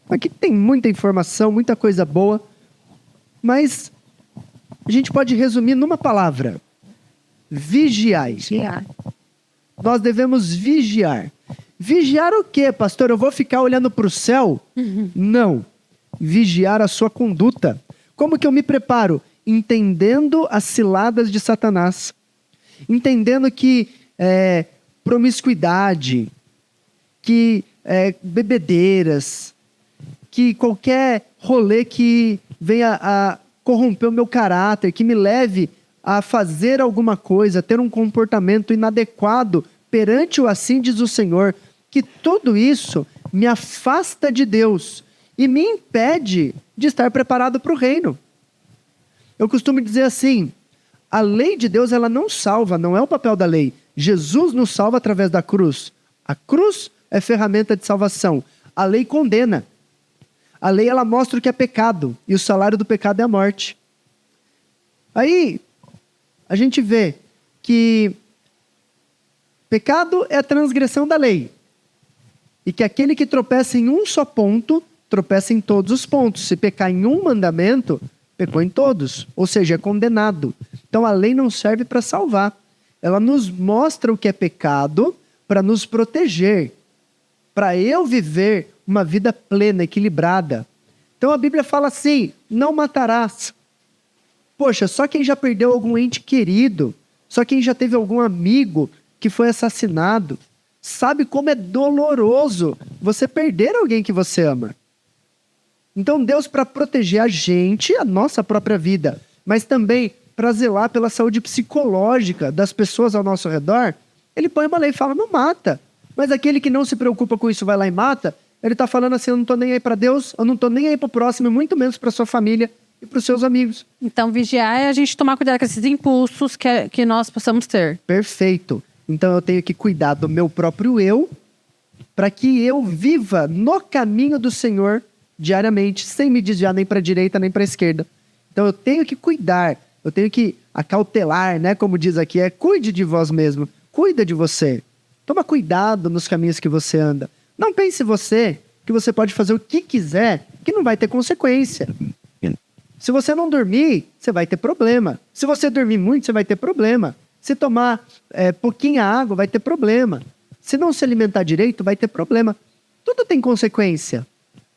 Aqui tem muita informação, muita coisa boa, mas a gente pode resumir numa palavra: vigiai. Nós devemos vigiar. Vigiar o quê, pastor? Eu vou ficar olhando para o céu? Não. Vigiar a sua conduta. Como que eu me preparo? Entendendo as ciladas de Satanás. Entendendo que promiscuidade, que bebedeiras, que qualquer rolê que venha a corromper o meu caráter, que me leve a fazer alguma coisa, ter um comportamento inadequado perante o assim diz o Senhor, que tudo isso me afasta de Deus e me impede de estar preparado para o reino. Eu costumo dizer assim, a lei de Deus ela não salva, não é o papel da lei. Jesus nos salva através da cruz. A cruz é ferramenta de salvação. A lei condena. A lei ela mostra o que é pecado e o salário do pecado é a morte. Aí a gente vê que pecado é a transgressão da lei. E que aquele que tropeça em um só ponto, tropeça em todos os pontos. Se pecar em um mandamento, pecou em todos. Ou seja, é condenado. Então a lei não serve para salvar. Ela nos mostra o que é pecado para nos proteger. Para eu viver uma vida plena, equilibrada. Então a Bíblia fala assim, não matarás. Poxa, só quem já perdeu algum ente querido, só quem já teve algum amigo que foi assassinado, sabe como é doloroso você perder alguém que você ama. Então Deus, para proteger a gente, a nossa própria vida, mas também para zelar pela saúde psicológica das pessoas ao nosso redor, ele põe uma lei e fala, não mata. Mas aquele que não se preocupa com isso vai lá e mata, ele está falando assim, eu não estou nem aí para Deus, eu não estou nem aí para o próximo, muito menos para sua família e para os seus amigos. Então, vigiar é a gente tomar cuidado com esses impulsos que nós possamos ter. Perfeito. Então, eu tenho que cuidar do meu próprio eu, para que eu viva no caminho do Senhor diariamente, sem me desviar nem para a direita nem para a esquerda. Então, eu tenho que cuidar, eu tenho que acautelar, né? Como diz aqui, cuide de vós mesmo, cuida de você. Toma cuidado nos caminhos que você anda. Não pense você que você pode fazer o que quiser, que não vai ter consequência. Se você não dormir, você vai ter problema. Se você dormir muito, você vai ter problema. Se tomar pouquinha água, vai ter problema. Se não se alimentar direito, vai ter problema. Tudo tem consequência.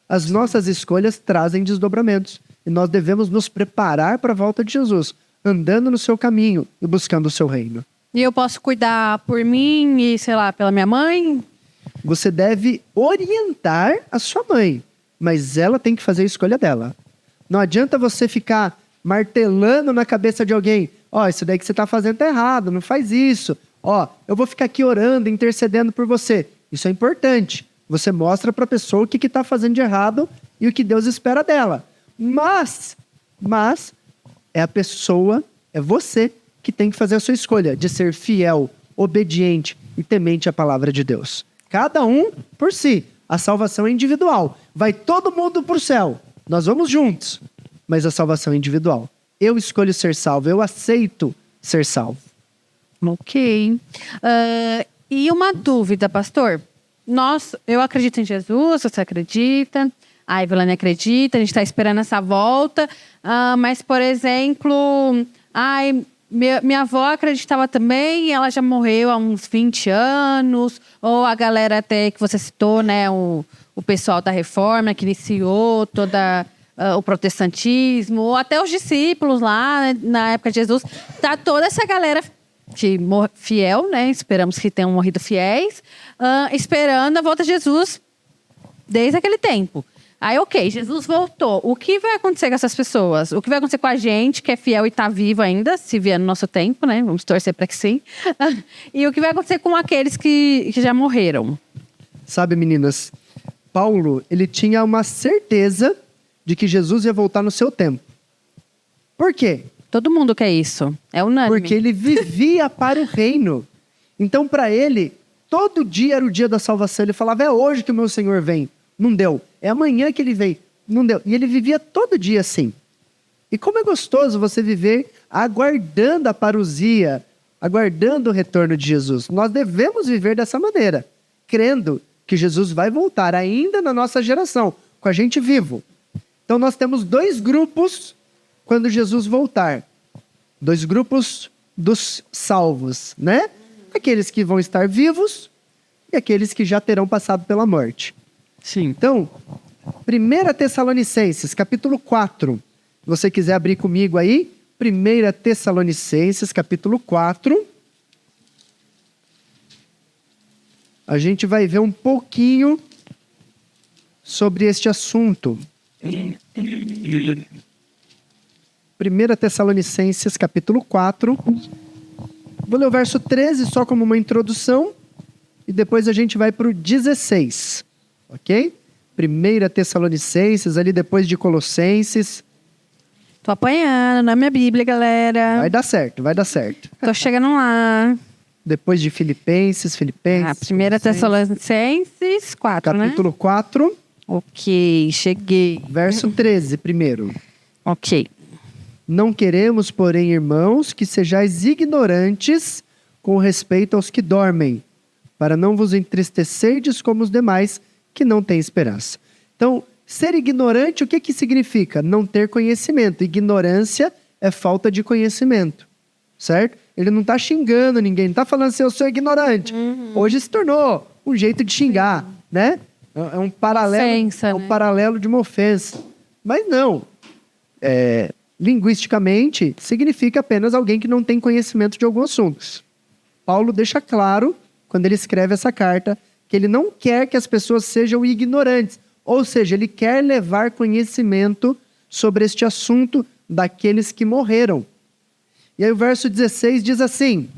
As nossas escolhas trazem desdobramentos. E nós devemos nos preparar para a volta de Jesus, andando no seu caminho e buscando o seu reino. E eu posso cuidar por mim e, sei lá, pela minha mãe? Você deve orientar a sua mãe, mas ela tem que fazer a escolha dela. Não adianta você ficar martelando na cabeça de alguém. Isso daí que você está fazendo tá errado, não faz isso. Eu vou ficar aqui orando, intercedendo por você. Isso é importante. Você mostra para a pessoa o que está fazendo de errado e o que Deus espera dela. Mas é a pessoa, é você que tem que fazer a sua escolha de ser fiel, obediente e temente à palavra de Deus. Cada um por si. A salvação é individual. Vai todo mundo para o céu. Nós vamos juntos. Mas a salvação é individual. Eu escolho ser salvo. Eu aceito ser salvo. Ok. E uma dúvida, pastor. Eu acredito em Jesus, você acredita? A Evelane acredita, a gente está esperando essa volta. Mas, por exemplo, minha avó acreditava também, ela já morreu há uns 20 anos. Ou a galera até que você citou, né? O pessoal da Reforma que iniciou toda o protestantismo. Ou até os discípulos lá, né, na época de Jesus. Tá toda essa galera fiel, né? Esperamos que tenham morrido fiéis. Esperando a volta de Jesus desde aquele tempo. Aí, ok, Jesus voltou. O que vai acontecer com essas pessoas? O que vai acontecer com a gente, que é fiel e está vivo ainda, se vier no nosso tempo, né? Vamos torcer para que sim. E o que vai acontecer com aqueles que já morreram? Sabe, meninas, Paulo, ele tinha uma certeza de que Jesus ia voltar no seu tempo. Por quê? Todo mundo quer isso. É unânime. Porque ele vivia para o reino. Então, para ele, todo dia era o dia da salvação. Ele falava, é hoje que o meu Senhor vem. Não deu. É amanhã que ele vem. Não deu. E ele vivia todo dia assim. E como é gostoso você viver aguardando a parousia, aguardando o retorno de Jesus. Nós devemos viver dessa maneira. crendo que Jesus vai voltar ainda na nossa geração, com a gente vivo. Então nós temos 2 grupos quando Jesus voltar. 2 grupos dos salvos, né? Aqueles que vão estar vivos e aqueles que já terão passado pela morte. Sim. Então, 1 Tessalonicenses, capítulo 4. Se você quiser abrir comigo aí, 1 Tessalonicenses, capítulo 4. A gente vai ver um pouquinho sobre este assunto. 1 Tessalonicenses, capítulo 4. Vou ler o verso 13 só como uma introdução e depois a gente vai para o 16, ok? 1 Tessalonicenses, ali depois de Colossenses. Tô apanhando na minha Bíblia, galera. Vai dar certo, vai dar certo. Tô chegando lá. Depois de Filipenses. 1 Tessalonicenses 4, capítulo 4. Ok, cheguei. Verso 13 primeiro. Ok. Não queremos, porém, irmãos, que sejais ignorantes com respeito aos que dormem, para não vos entristecerdes como os demais que não têm esperança. Então, ser ignorante, o que significa? Não ter conhecimento. Ignorância é falta de conhecimento, certo? Ele não está xingando ninguém, não está falando assim, eu sou ignorante. Hoje se tornou um jeito de xingar, né? É um paralelo, Ofensa, um paralelo de uma ofensa. Mas não. Linguisticamente, significa apenas alguém que não tem conhecimento de algum assunto. Paulo deixa claro, quando ele escreve essa carta, que ele não quer que as pessoas sejam ignorantes. Ou seja, ele quer levar conhecimento sobre este assunto daqueles que morreram. E aí o verso 16 diz assim: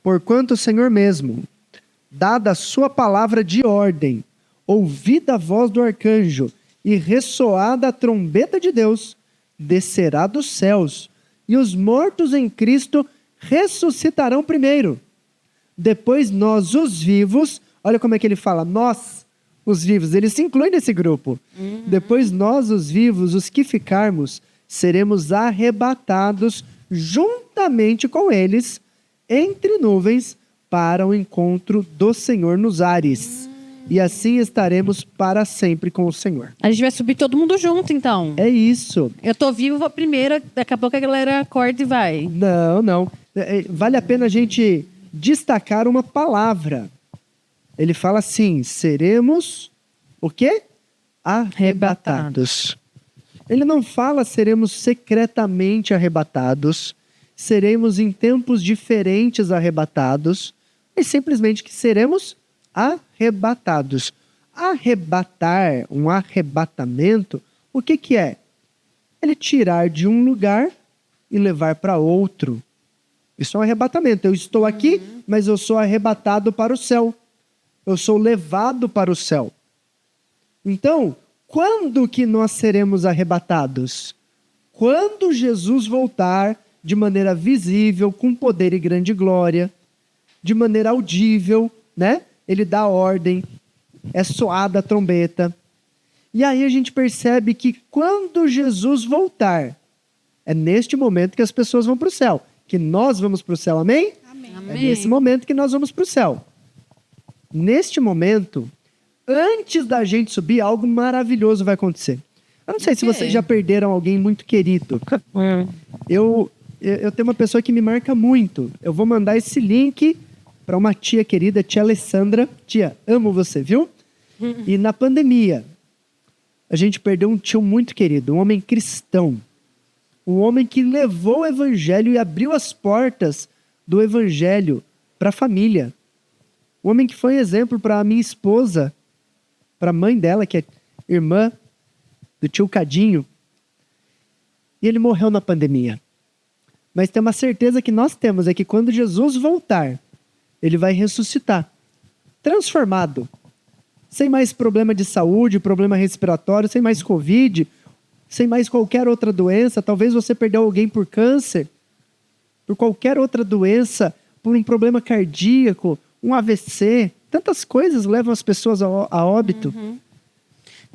porquanto o Senhor mesmo, dada a sua palavra de ordem, ouvida a voz do arcanjo e ressoada a trombeta de Deus, descerá dos céus, e os mortos em Cristo ressuscitarão primeiro. Depois nós, os vivos, olha como é que ele fala, nós, os vivos, ele se inclui nesse grupo. Depois nós, os vivos, os que ficarmos, seremos arrebatados juntamente com eles, entre nuvens, para o encontro do Senhor nos ares. E assim estaremos para sempre com o Senhor. A gente vai subir todo mundo junto, então. É isso. Eu tô vivo a primeira, daqui a pouco a galera acorda e vai. Não. Vale a pena a gente destacar uma palavra. Ele fala assim, seremos o quê? Arrebatados. Ele não fala seremos secretamente arrebatados, seremos em tempos diferentes arrebatados, mas simplesmente que seremos arrebatados. Arrebatar, um arrebatamento, o que é? Ele tirar de um lugar e levar para outro. Isso é um arrebatamento. Eu estou aqui, mas eu sou arrebatado para o céu. Eu sou levado para o céu. Então, quando que nós seremos arrebatados? Quando Jesus voltar de maneira visível, com poder e grande glória, de maneira audível, né? Ele dá ordem, é soada a trombeta. E aí a gente percebe que quando Jesus voltar, é neste momento que as pessoas vão para o céu. Que nós vamos para o céu, amém? Amém. É nesse momento que nós vamos para o céu. Neste momento, antes da gente subir, algo maravilhoso vai acontecer. Eu não sei se vocês já perderam alguém muito querido. Eu tenho uma pessoa que me marca muito. Eu vou mandar esse link para uma tia querida, tia Alessandra. Tia, amo você, viu? E na pandemia, a gente perdeu um tio muito querido, um homem cristão. Um homem que levou o evangelho e abriu as portas do evangelho para a família. Um homem que foi exemplo para a minha esposa, para a mãe dela, que é irmã do tio Cadinho. E ele morreu na pandemia. Mas tem uma certeza que nós temos, é que quando Jesus voltar, ele vai ressuscitar, transformado, sem mais problema de saúde, problema respiratório, sem mais Covid, sem mais qualquer outra doença. Talvez você perdeu alguém por câncer, por qualquer outra doença, por um problema cardíaco, um AVC. Tantas coisas levam as pessoas a óbito.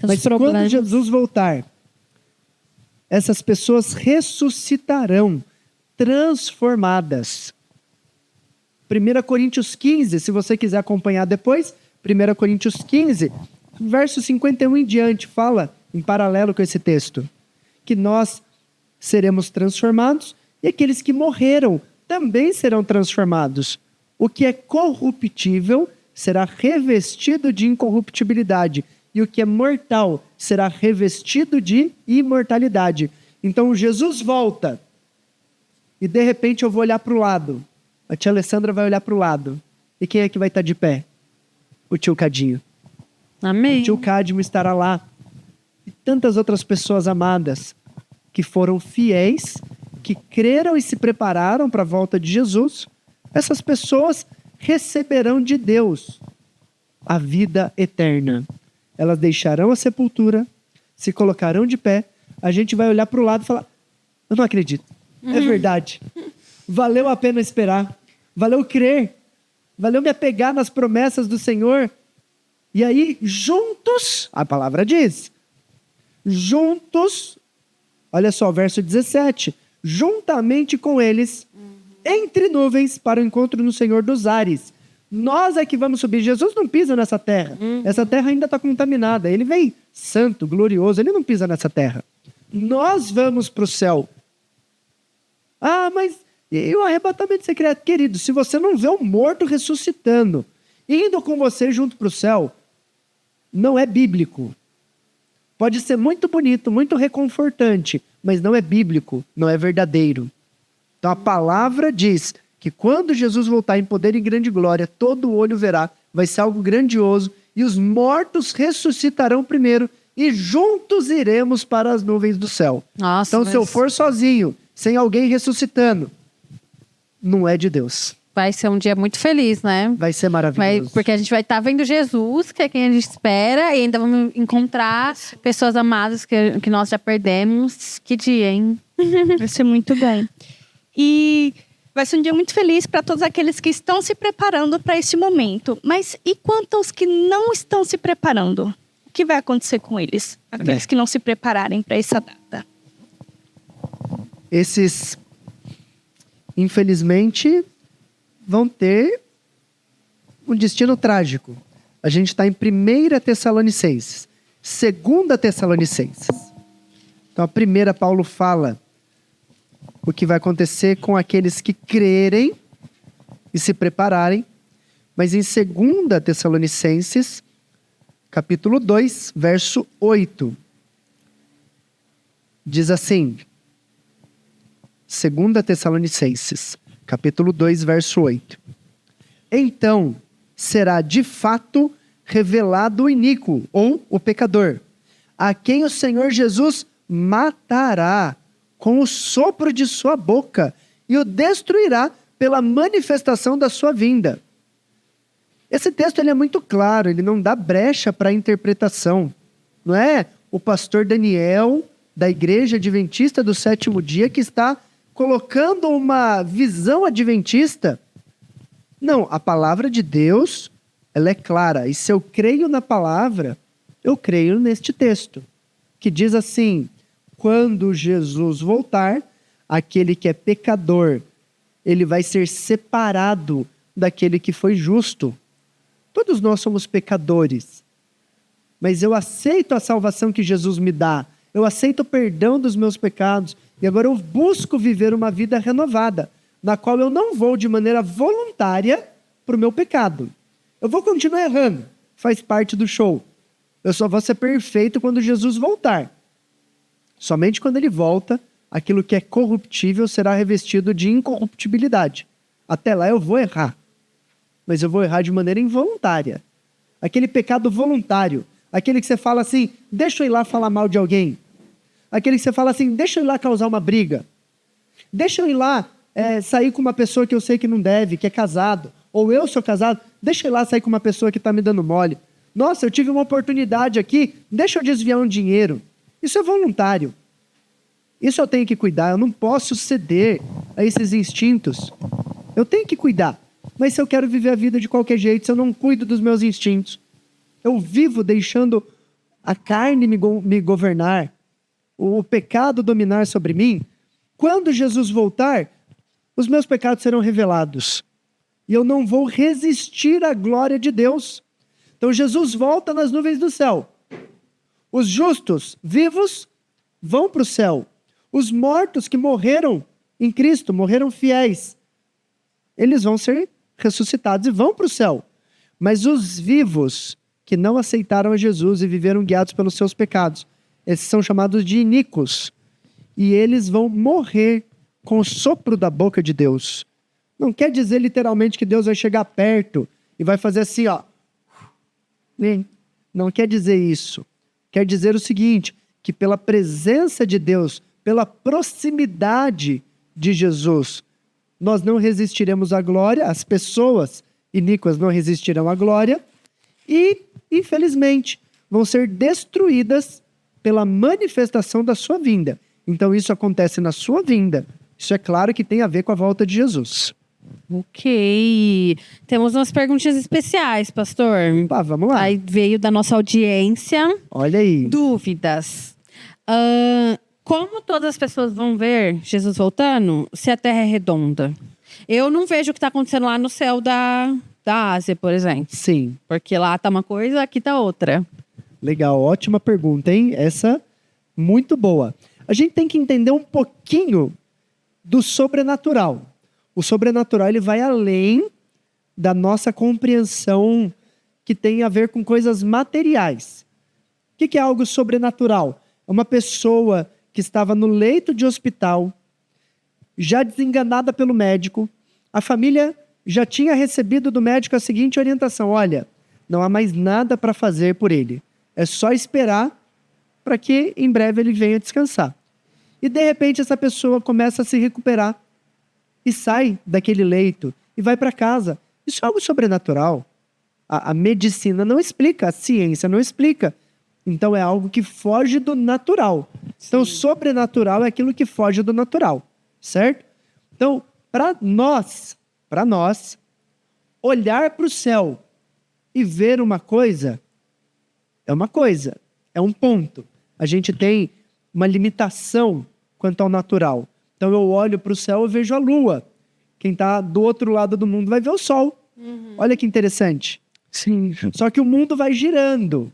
Mas quando Jesus voltar, essas pessoas ressuscitarão, transformadas. 1 Coríntios 15, se você quiser acompanhar depois, 1 Coríntios 15, verso 51 em diante, fala, em paralelo com esse texto, que nós seremos transformados e aqueles que morreram também serão transformados. O que é corruptível será revestido de incorruptibilidade e o que é mortal será revestido de imortalidade. Então Jesus volta e de repente eu vou olhar para o lado. A tia Alessandra vai olhar para o lado. E quem é que vai estar de pé? O tio Cadinho. Amém. O tio Cadinho estará lá. E tantas outras pessoas amadas que foram fiéis, que creram e se prepararam para a volta de Jesus. Essas pessoas receberão de Deus a vida eterna. Elas deixarão a sepultura, se colocarão de pé, a gente vai olhar para o lado e falar, eu não acredito, é verdade. Valeu a pena esperar, valeu crer, valeu me apegar nas promessas do Senhor. E aí, juntos, a palavra diz, juntos, olha só, verso 17, juntamente com eles, entre nuvens para o encontro no Senhor dos ares. Nós é que vamos subir. Jesus não pisa nessa terra. Essa terra ainda está contaminada. Ele vem santo, glorioso. Ele não pisa nessa terra. Nós vamos para o céu. Ah, mas e o arrebatamento secreto? Querido, se você não vê o morto ressuscitando, indo com você junto para o céu, não é bíblico. Pode ser muito bonito, muito reconfortante, mas não é bíblico, não é verdadeiro. Então a palavra diz que quando Jesus voltar em poder e grande glória, todo olho verá, vai ser algo grandioso, e os mortos ressuscitarão primeiro, e juntos iremos para as nuvens do céu. Nossa, então se eu for sozinho, sem alguém ressuscitando, não é de Deus. vai ser um dia muito feliz, né? Vai ser maravilhoso. Porque a gente vai estar vendo Jesus, que é quem a gente espera, e ainda vamos encontrar pessoas amadas que nós já perdemos. Que dia, hein? Vai ser muito bem. E vai ser um dia muito feliz para todos aqueles que estão se preparando para esse momento. Mas e quanto aos que não estão se preparando? O que vai acontecer com eles? Aqueles que não se prepararem para essa data. Esses, infelizmente, vão ter um destino trágico. A gente está em 1 Tessalonicenses, 2 Tessalonicenses. Então, a primeira, Paulo fala o que vai acontecer com aqueles que crerem e se prepararem. Mas em 2 Tessalonicenses, capítulo 2, verso 8, diz assim, 2 Tessalonicenses, capítulo 2, verso 8. Então será de fato revelado o iníquo, ou o pecador, a quem o Senhor Jesus matará com o sopro de sua boca e o destruirá pela manifestação da sua vinda. Esse texto ele é muito claro, ele não dá brecha para interpretação. Não é o pastor Daniel, da Igreja Adventista do Sétimo Dia, que está colocando uma visão adventista. Não, a palavra de Deus, ela é clara. E se eu creio na palavra, eu creio neste texto, que diz assim, quando Jesus voltar, aquele que é pecador, ele vai ser separado daquele que foi justo. Todos nós somos pecadores, mas eu aceito a salvação que Jesus me dá, eu aceito o perdão dos meus pecados, e agora eu busco viver uma vida renovada, na qual eu não vou de maneira voluntária para o meu pecado. Eu vou continuar errando, faz parte do show. Eu só vou ser perfeito quando Jesus voltar. Somente quando ele volta, aquilo que é corruptível será revestido de incorruptibilidade. Até lá eu vou errar, mas eu vou errar de maneira involuntária. Aquele pecado voluntário, aquele que você fala assim, deixa eu ir lá falar mal de alguém. Aquele que você fala assim, deixa eu ir lá causar uma briga. Deixa eu ir lá sair com uma pessoa que eu sei que não deve, que é casado. Ou eu sou casado, deixa eu ir lá sair com uma pessoa que está me dando mole. Nossa, eu tive uma oportunidade aqui, deixa eu desviar um dinheiro. Isso é voluntário. Isso eu tenho que cuidar, eu não posso ceder a esses instintos. Eu tenho que cuidar. Mas se eu quero viver a vida de qualquer jeito, se eu não cuido dos meus instintos, eu vivo deixando a carne me governar, o pecado dominar sobre mim, quando Jesus voltar, os meus pecados serão revelados. e eu não vou resistir à glória de Deus. Então Jesus volta nas nuvens do céu. Os justos, vivos, vão para o céu. Os mortos que morreram em Cristo, morreram fiéis, eles vão ser ressuscitados e vão para o céu. Mas os vivos que não aceitaram a Jesus e viveram guiados pelos seus pecados, esses são chamados de iníquos. E eles vão morrer com o sopro da boca de Deus. Não quer dizer literalmente que Deus vai chegar perto e vai fazer assim, ó. Não quer dizer isso. Quer dizer o seguinte, que pela presença de Deus, pela proximidade de Jesus, nós não resistiremos à glória, as pessoas iníquas não resistirão à glória e, infelizmente, vão ser destruídas pela manifestação da sua vinda. Então isso acontece na sua vinda. Isso é claro que tem a ver com a volta de Jesus. Ok. Temos umas perguntinhas especiais, pastor. Vamos lá. Aí veio da nossa audiência. Olha aí. Dúvidas. Como todas as pessoas vão ver Jesus voltando se a Terra é redonda? Eu não vejo o que está acontecendo lá no céu da Ásia, por exemplo. Sim. Porque lá tá uma coisa, aqui tá outra. Legal, ótima pergunta, hein? Essa, muito boa. A gente tem que entender um pouquinho do sobrenatural. O sobrenatural, ele vai além da nossa compreensão que tem a ver com coisas materiais. O que é algo sobrenatural? É uma pessoa que estava no leito de hospital, já desenganada pelo médico, a família já tinha recebido do médico a seguinte orientação: olha, não há mais nada para fazer por ele. É só esperar para que em breve ele venha descansar. E de repente essa pessoa começa a se recuperar e sai daquele leito e vai para casa. Isso é algo sobrenatural. A medicina não explica, a ciência não explica. Então é algo que foge do natural. Sim. Então sobrenatural é aquilo que foge do natural, certo? Então, para nós, olhar para o céu e ver uma coisa, é um ponto. A gente tem uma limitação quanto ao natural. Então eu olho para o céu e vejo a lua. Quem está do outro lado do mundo vai ver o sol. Uhum. Olha que interessante. Sim. Só que o mundo vai girando.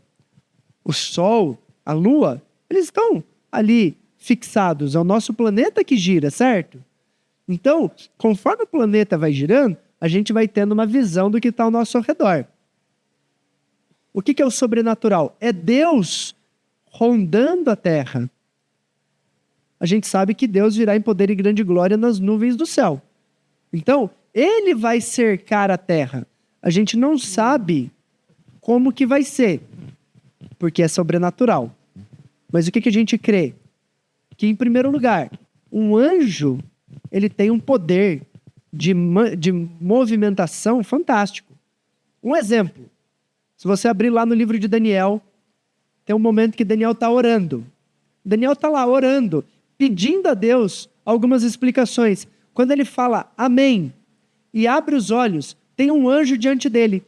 O sol, a lua, eles estão ali fixados. É o nosso planeta que gira, certo? Então, conforme o planeta vai girando, a gente vai tendo uma visão do que está ao nosso redor. O que é o sobrenatural? É Deus rondando a terra. A gente sabe que Deus virá em poder e grande glória nas nuvens do céu. Então, ele vai cercar a terra. A gente não sabe como que vai ser, porque é sobrenatural. Mas o que a gente crê? Que, em primeiro lugar, um anjo, ele tem um poder de movimentação fantástico. Um exemplo. Se você abrir lá no livro de Daniel, tem um momento que Daniel está orando. Daniel está lá orando, pedindo a Deus algumas explicações. Quando ele fala amém e abre os olhos, tem um anjo diante dele.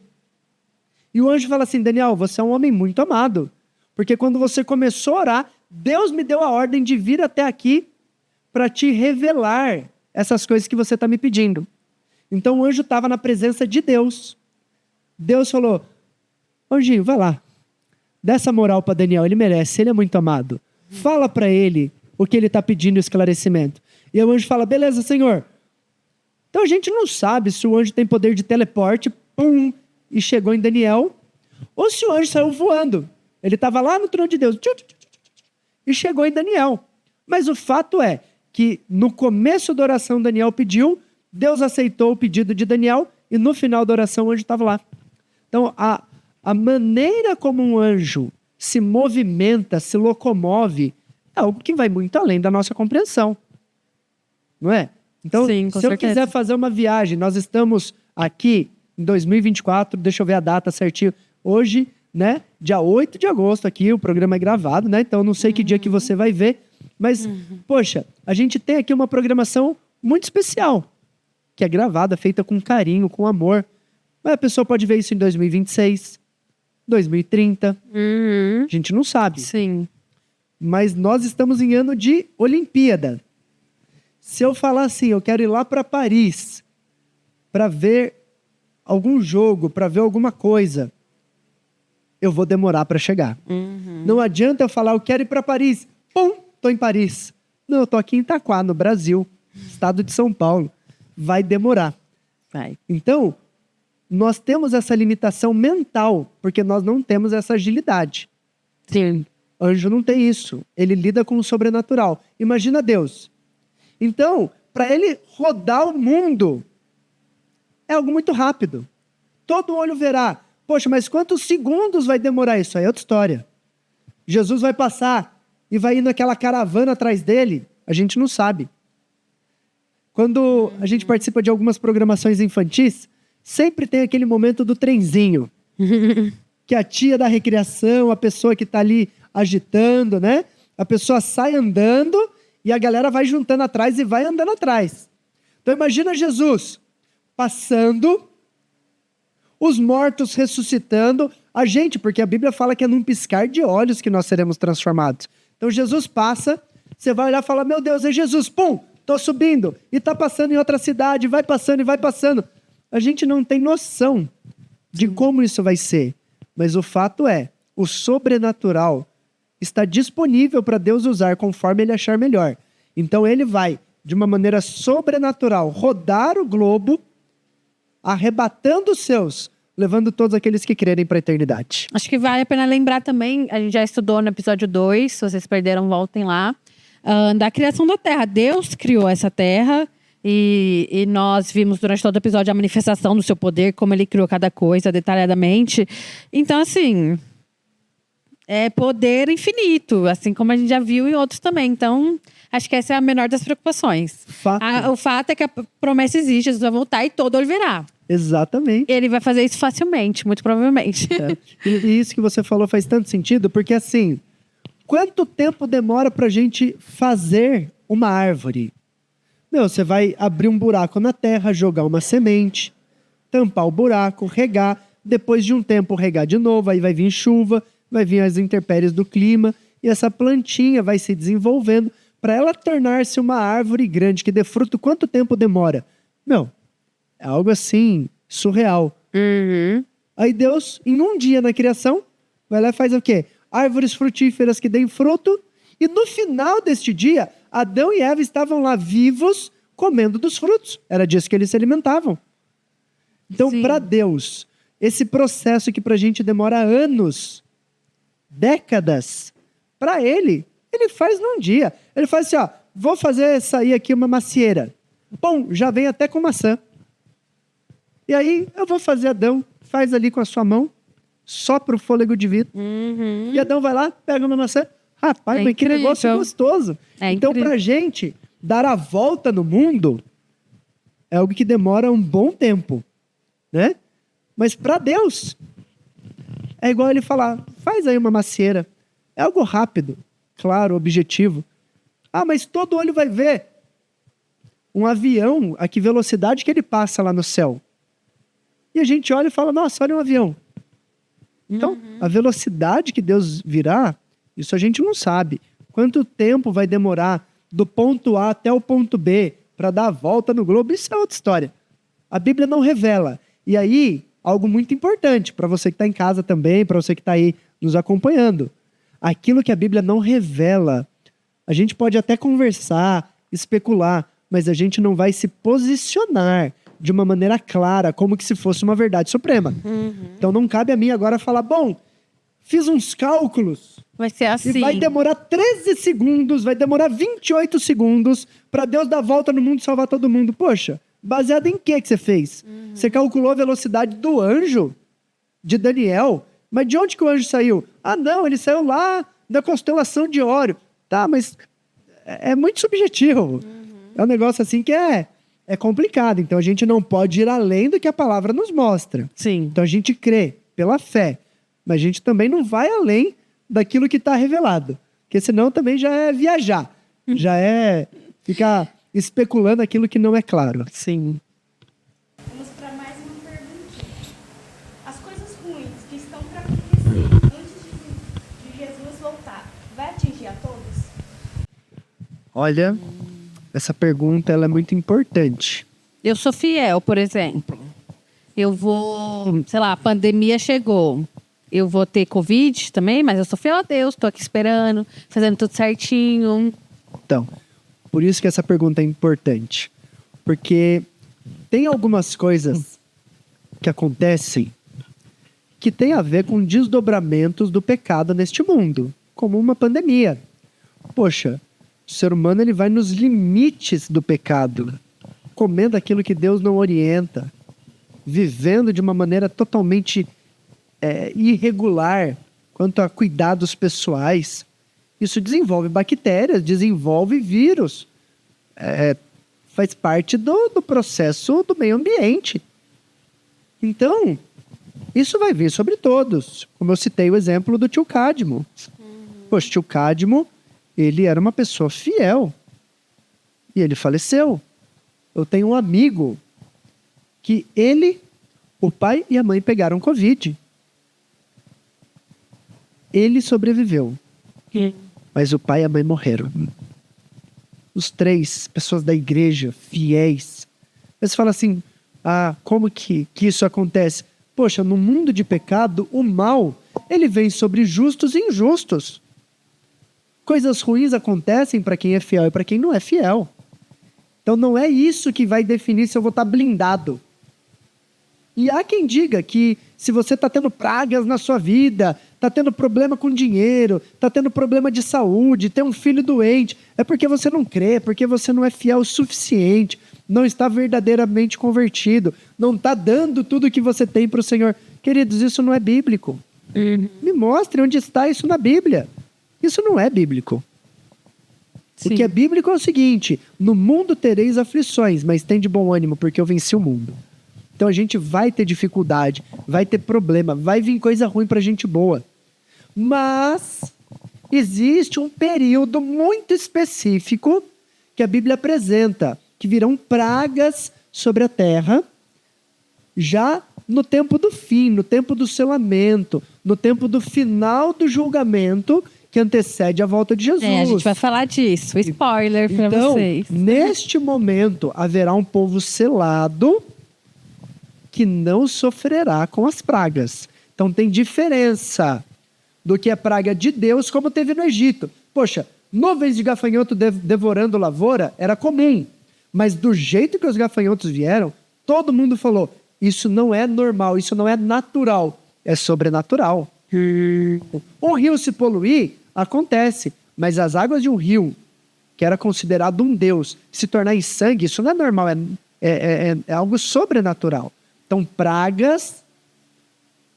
E o anjo fala assim: Daniel, você é um homem muito amado, porque quando você começou a orar, Deus me deu a ordem de vir até aqui para te revelar essas coisas que você está me pedindo. Então o anjo estava na presença de Deus. Deus falou: anjinho, vai lá, dá essa moral para Daniel, ele merece, ele é muito amado. Fala para ele o que ele está pedindo, esclarecimento. E o anjo fala: beleza, Senhor. Então a gente não sabe se o anjo tem poder de teleporte, pum, e chegou em Daniel, ou se o anjo saiu voando. Ele estava lá no trono de Deus, e chegou em Daniel. Mas o fato é que no começo da oração Daniel pediu, Deus aceitou o pedido de Daniel, e no final da oração o anjo estava lá. Então a maneira como um anjo se movimenta, se locomove, é algo que vai muito além da nossa compreensão. Não é? Então, sim, se eu quiser fazer uma viagem, nós estamos aqui em 2024, deixa eu ver a data certinho. Hoje, né, dia 8 de agosto aqui, o programa é gravado, né? Então, não sei que dia que você vai ver. Mas, poxa, a gente tem aqui uma programação muito especial, que é gravada, feita com carinho, com amor. Mas a pessoa pode ver isso em 2026, 2030. A gente não sabe. Sim. Mas nós estamos em ano de Olimpíada. Se eu falar assim, eu quero ir lá para Paris para ver algum jogo, para ver alguma coisa, eu vou demorar para chegar. Não adianta eu falar, eu quero ir para Paris. Pum, tô em Paris. Não, eu tô aqui em Itaquá, no Brasil, estado de São Paulo. Vai demorar. Vai. Então, nós temos essa limitação mental, porque nós não temos essa agilidade. Sim. Anjo não tem isso. Ele lida com o sobrenatural. Imagina Deus. Então, para ele rodar o mundo, é algo muito rápido. Todo olho verá. Poxa, mas quantos segundos vai demorar isso? Aí é outra história. Jesus vai passar e vai ir naquela caravana atrás dele? A gente não sabe. Quando a gente participa de algumas programações infantis, sempre tem aquele momento do trenzinho. Que a tia da recreação, a pessoa que está ali agitando, né? A pessoa sai andando e a galera vai juntando atrás e vai andando atrás. Então imagina Jesus passando, os mortos ressuscitando, a gente, porque a Bíblia fala que é num piscar de olhos que nós seremos transformados. Então Jesus passa, você vai olhar e fala, meu Deus, é Jesus, pum, tô subindo, e tá passando em outra cidade, vai passando e vai passando. A gente não tem noção de como isso vai ser, mas o fato é, o sobrenatural está disponível para Deus usar conforme ele achar melhor. Então ele vai, de uma maneira sobrenatural, rodar o globo, arrebatando os seus, levando todos aqueles que crerem para a eternidade. Acho que vale a pena lembrar também, a gente já estudou no episódio 2, se vocês perderam, voltem lá, da criação da Terra. Deus criou essa Terra e nós vimos durante todo o episódio a manifestação do seu poder, como ele criou cada coisa detalhadamente. Então, assim, é poder infinito, assim como a gente já viu em outros também. Então, acho que essa é a menor das preocupações. O fato é que a promessa existe, Jesus vai voltar e todo olho verá. Exatamente. Ele vai fazer isso facilmente, muito provavelmente. E isso que você falou faz tanto sentido, porque assim, quanto tempo demora pra gente fazer uma árvore? Meu, você vai abrir um buraco na terra, jogar uma semente, tampar o buraco, regar, depois de um tempo regar de novo, aí vai vir chuva, vai vir as intempéries do clima, e essa plantinha vai se desenvolvendo. Para ela tornar-se uma árvore grande que dê fruto, quanto tempo demora? Meu, é algo assim, surreal. Aí Deus, em um dia na criação, vai lá e faz o quê? Árvores frutíferas que deem fruto. E no final deste dia, Adão e Eva estavam lá vivos, comendo dos frutos. Era disso que eles se alimentavam. Então, para Deus, esse processo que para a gente demora anos, décadas, para ele faz num dia. Ele faz assim, ó, vou fazer sair aqui uma macieira. Bom, já vem até com maçã. E aí, eu vou fazer Adão, faz ali com a sua mão, sopra o fôlego de vida. E Adão vai lá, pega uma maçã. Rapaz, mas que negócio gostoso. Então, pra gente, dar a volta no mundo é algo que demora um bom tempo, né? Mas para Deus, é igual ele falar, faz aí uma macieira. É algo rápido, claro, objetivo. Ah, mas todo olho vai ver um avião, a que velocidade que ele passa lá no céu. E a gente olha e fala, nossa, olha um avião. Então, a velocidade que Deus virá, isso a gente não sabe. Quanto tempo vai demorar do ponto A até o ponto B para dar a volta no globo, isso é outra história. A Bíblia não revela. E aí, algo muito importante para você que está em casa também, para você que está aí nos acompanhando. Aquilo que a Bíblia não revela, a gente pode até conversar, especular, mas a gente não vai se posicionar de uma maneira clara, como que se fosse uma verdade suprema. Então não cabe a mim agora falar, bom, fiz uns cálculos. Vai ser assim. E vai demorar 13 segundos, vai demorar 28 segundos para Deus dar a volta no mundo e salvar todo mundo. Poxa, baseado em que você fez? Você calculou a velocidade do anjo, de Daniel, mas de onde que o anjo saiu? Ah, não, ele saiu lá da constelação de Órion. Tá, mas é muito subjetivo. É um negócio assim que é complicado. Então a gente não pode ir além do que a palavra nos mostra. Sim. Então a gente crê pela fé, mas a gente também não vai além daquilo que está revelado. Porque senão também já é viajar. Já é ficar especulando aquilo que não é claro. Sim. Vamos para mais uma perguntinha. As coisas ruins que estão para acontecer antes de Jesus voltar, vai atingir a todos? Olha, essa pergunta ela é muito importante. Eu sou fiel, por exemplo. eu vou, sei lá, a pandemia chegou. Eu vou ter Covid também, mas eu sou fiel a Deus, tô aqui esperando, fazendo tudo certinho. Então, por isso que essa pergunta é importante. Porque tem algumas coisas que acontecem que tem a ver com desdobramentos do pecado neste mundo, como uma pandemia. Poxa, o ser humano ele vai nos limites do pecado, comendo aquilo que Deus não orienta, vivendo de uma maneira totalmente irregular quanto a cuidados pessoais. Isso desenvolve bactérias, desenvolve vírus. Faz parte do processo do meio ambiente. Então, isso vai vir sobre todos. Como eu citei o exemplo do tio Cadmo. Poxa, tio Cadmo, ele era uma pessoa fiel. E ele faleceu. Eu tenho um amigo que o pai e a mãe pegaram Covid. Ele sobreviveu. Mas o pai e a mãe morreram. Os 3 pessoas da igreja, fiéis. Mas fala assim, como que isso acontece? Poxa, no mundo de pecado, o mal, ele vem sobre justos e injustos. Coisas ruins acontecem para quem é fiel e para quem não é fiel. Então não é isso que vai definir se eu vou estar blindado. E há quem diga que se você está tendo pragas na sua vida, está tendo problema com dinheiro, está tendo problema de saúde, tem um filho doente, é porque você não crê, porque você não é fiel o suficiente, não está verdadeiramente convertido, não está dando tudo o que você tem para o Senhor. Queridos, isso não é bíblico. Me mostre onde está isso na Bíblia. Isso não é bíblico. Sim. O que é bíblico é o seguinte: no mundo tereis aflições, mas tem de bom ânimo, porque eu venci o mundo. Então a gente vai ter dificuldade, vai ter problema, vai vir coisa ruim pra gente boa. Mas existe um período muito específico que a Bíblia apresenta, que virão pragas sobre a terra, já no tempo do fim, no tempo do selamento, no tempo do final do julgamento que antecede a volta de Jesus. A gente vai falar disso. Spoiler para vocês. Neste momento, haverá um povo selado que não sofrerá com as pragas. Então tem diferença do que é praga de Deus, como teve no Egito. Poxa, nuvens de gafanhoto devorando lavoura era comum, mas do jeito que os gafanhotos vieram, todo mundo falou, isso não é normal, isso não é natural, é sobrenatural. Um rio se poluir, acontece, mas as águas de um rio, que era considerado um deus, se tornar em sangue, isso não é normal, é algo sobrenatural. Então, pragas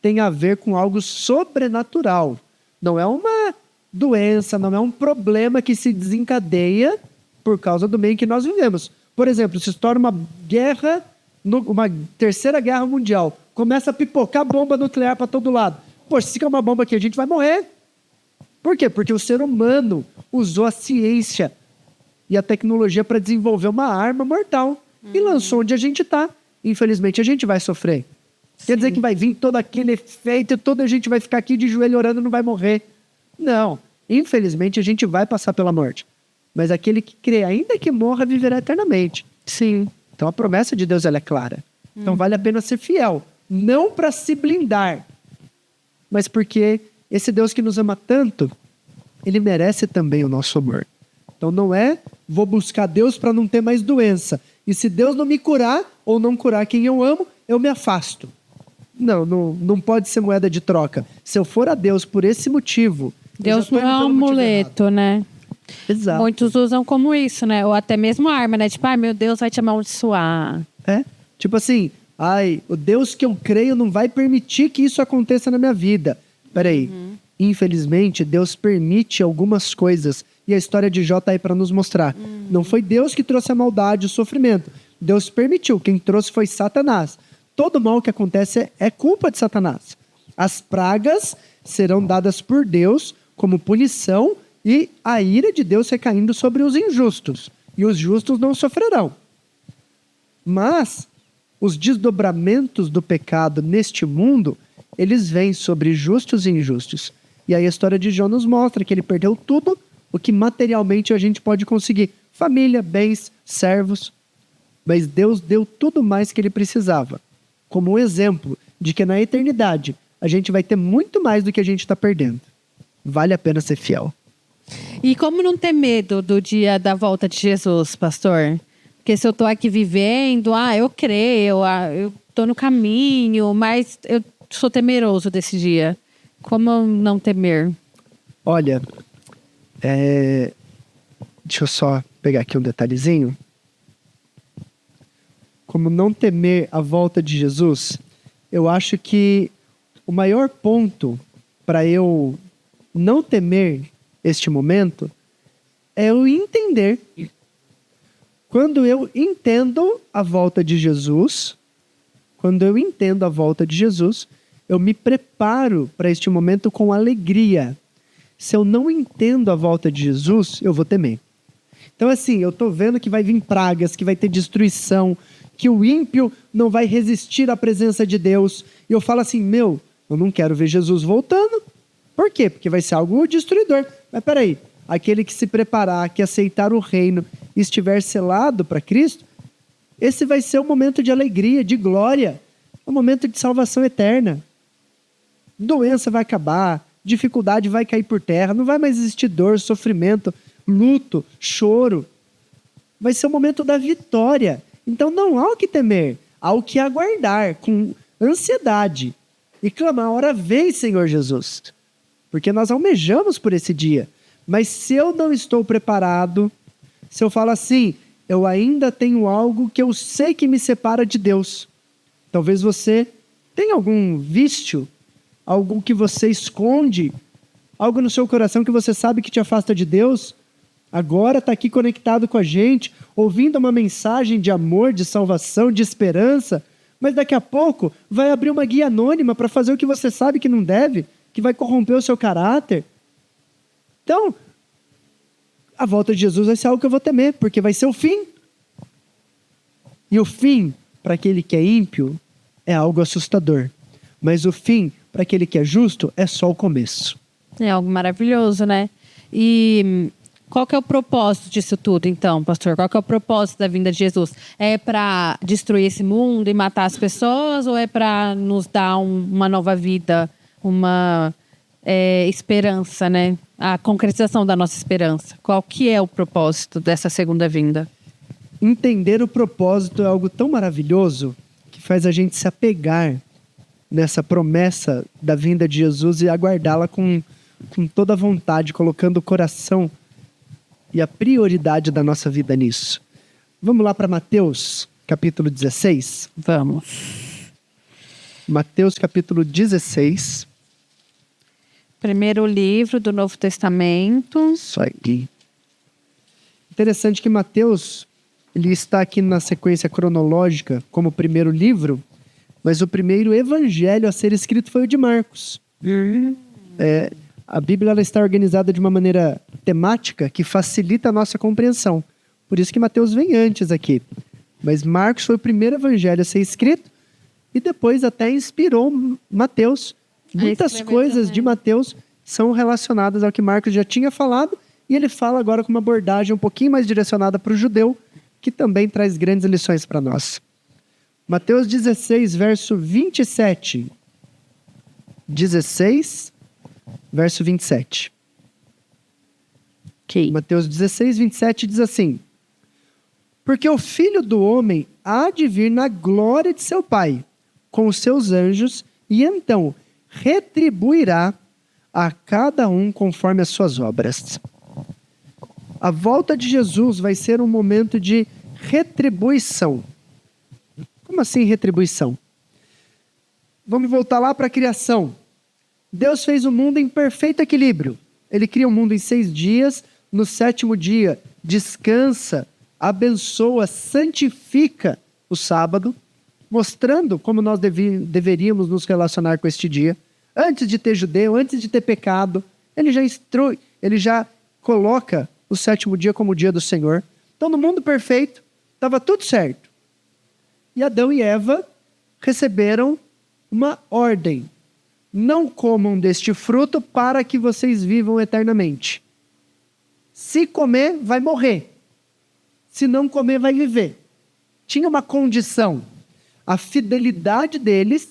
tem a ver com algo sobrenatural. Não é uma doença, não é um problema que se desencadeia por causa do meio que nós vivemos. Por exemplo, se estoura uma guerra, uma terceira guerra mundial, começa a pipocar bomba nuclear para todo lado. Poxa, se fica uma bomba aqui, a gente vai morrer. Por quê? Porque o ser humano usou a ciência e a tecnologia para desenvolver uma arma mortal e lançou onde a gente está. Infelizmente, a gente vai sofrer. Sim. Quer dizer que vai vir todo aquele efeito e toda a gente vai ficar aqui de joelho orando e não vai morrer. Não. Infelizmente, a gente vai passar pela morte. Mas aquele que crê, ainda que morra, viverá eternamente. Sim. Então, a promessa de Deus ela é clara. Então, vale a pena ser fiel. Não para se blindar, mas porque esse Deus que nos ama tanto, ele merece também o nosso amor. Então, não é vou buscar Deus para não ter mais doença. E se Deus não me curar, ou não curar quem eu amo, eu me afasto. Não pode ser moeda de troca. Se eu for a Deus por esse motivo... Deus não é um amuleto, né? Exato. Muitos usam como isso, né? Ou até mesmo arma, né? Tipo, meu Deus vai te amaldiçoar. Tipo assim, o Deus que eu creio não vai permitir que isso aconteça na minha vida. Peraí, infelizmente, Deus permite algumas coisas. E a história de Jó está aí para nos mostrar. Não foi Deus que trouxe a maldade, o sofrimento. Deus permitiu. Quem trouxe foi Satanás. Todo mal que acontece é culpa de Satanás. As pragas serão dadas por Deus como punição e a ira de Deus recaindo sobre os injustos. E os justos não sofrerão. Mas os desdobramentos do pecado neste mundo, eles vêm sobre justos e injustos. E aí a história de Jó nos mostra que ele perdeu tudo o que materialmente a gente pode conseguir. Família, bens, servos. Mas Deus deu tudo mais que ele precisava. como um exemplo de que na eternidade a gente vai ter muito mais do que a gente está perdendo. Vale a pena ser fiel. E como não ter medo do dia da volta de Jesus, pastor? Porque se eu estou aqui vivendo, eu creio, eu estou no caminho, mas eu sou temeroso desse dia. Como não temer? Olha, deixa eu só pegar aqui um detalhezinho. Como não temer a volta de Jesus, eu acho que o maior ponto para eu não temer este momento é eu entender. Quando eu entendo a volta de Jesus, eu me preparo para este momento com alegria. Se eu não entendo a volta de Jesus, eu vou temer. Então, assim, eu estou vendo que vai vir pragas, que vai ter destruição, que o ímpio não vai resistir à presença de Deus. E eu falo assim, eu não quero ver Jesus voltando. Por quê? Porque vai ser algo destruidor. Mas peraí, aquele que se preparar, que aceitar o reino e estiver selado para Cristo, esse vai ser um momento de alegria, de glória, um momento de salvação eterna. Doença vai acabar, dificuldade vai cair por terra, não vai mais existir dor, sofrimento, luto, choro. Vai ser o momento da vitória. Então não há o que temer, há o que aguardar com ansiedade e clamar, ora vem, Senhor Jesus. Porque nós almejamos por esse dia. Mas se eu não estou preparado, se eu falo assim, eu ainda tenho algo que eu sei que me separa de Deus. Talvez você tenha algum vício, algo que você esconde, algo no seu coração que você sabe que te afasta de Deus. Agora está aqui conectado com a gente, ouvindo uma mensagem de amor, de salvação, de esperança, mas daqui a pouco vai abrir uma guia anônima para fazer o que você sabe que não deve, que vai corromper o seu caráter. Então, a volta de Jesus vai ser algo que eu vou temer, porque vai ser o fim. E o fim, para aquele que é ímpio, é algo assustador. Mas o fim, para aquele que é justo, é só o começo. É algo maravilhoso, né? E qual que é o propósito disso tudo, então, pastor? Qual que é o propósito da vinda de Jesus? É para destruir esse mundo e matar as pessoas? Ou é para nos dar uma nova vida, uma esperança, né? A concretização da nossa esperança. Qual que é o propósito dessa segunda vinda? Entender o propósito é algo tão maravilhoso que faz a gente se apegar nessa promessa da vinda de Jesus e aguardá-la com toda a vontade, colocando o coração e a prioridade da nossa vida nisso. Vamos lá para Mateus, capítulo 16? Vamos. Mateus, capítulo 16. Primeiro livro do Novo Testamento. Isso aí. Interessante que Mateus, ele está aqui na sequência cronológica como primeiro livro, mas o primeiro evangelho a ser escrito foi o de Marcos. A Bíblia ela está organizada de uma maneira temática que facilita a nossa compreensão. Por isso que Mateus vem antes aqui. Mas Marcos foi o primeiro evangelho a ser escrito e depois até inspirou Mateus. Muitas coisas de Mateus são relacionadas ao que Marcos já tinha falado e ele fala agora com uma abordagem um pouquinho mais direcionada para o judeu, que também traz grandes lições para nós. Mateus 16, verso 27. 16, verso 27. Okay. Mateus 16, 27 diz assim: porque o Filho do Homem há de vir na glória de seu Pai, com os seus anjos, e então retribuirá a cada um conforme as suas obras. A volta de Jesus vai ser um momento de retribuição. Como assim retribuição? Vamos voltar lá para a criação. Deus fez o mundo em perfeito equilíbrio. Ele cria o mundo em 6 dias, no 7º dia descansa, abençoa, santifica o sábado, mostrando como nós deveríamos nos relacionar com este dia. Antes de ter judeu, antes de ter pecado, ele já instrui, ele já coloca o 7º dia como o dia do Senhor. Então, no mundo perfeito, estava tudo certo. E Adão e Eva receberam uma ordem: não comam deste fruto para que vocês vivam eternamente. Se comer, vai morrer. Se não comer, vai viver. Tinha uma condição. a fidelidade deles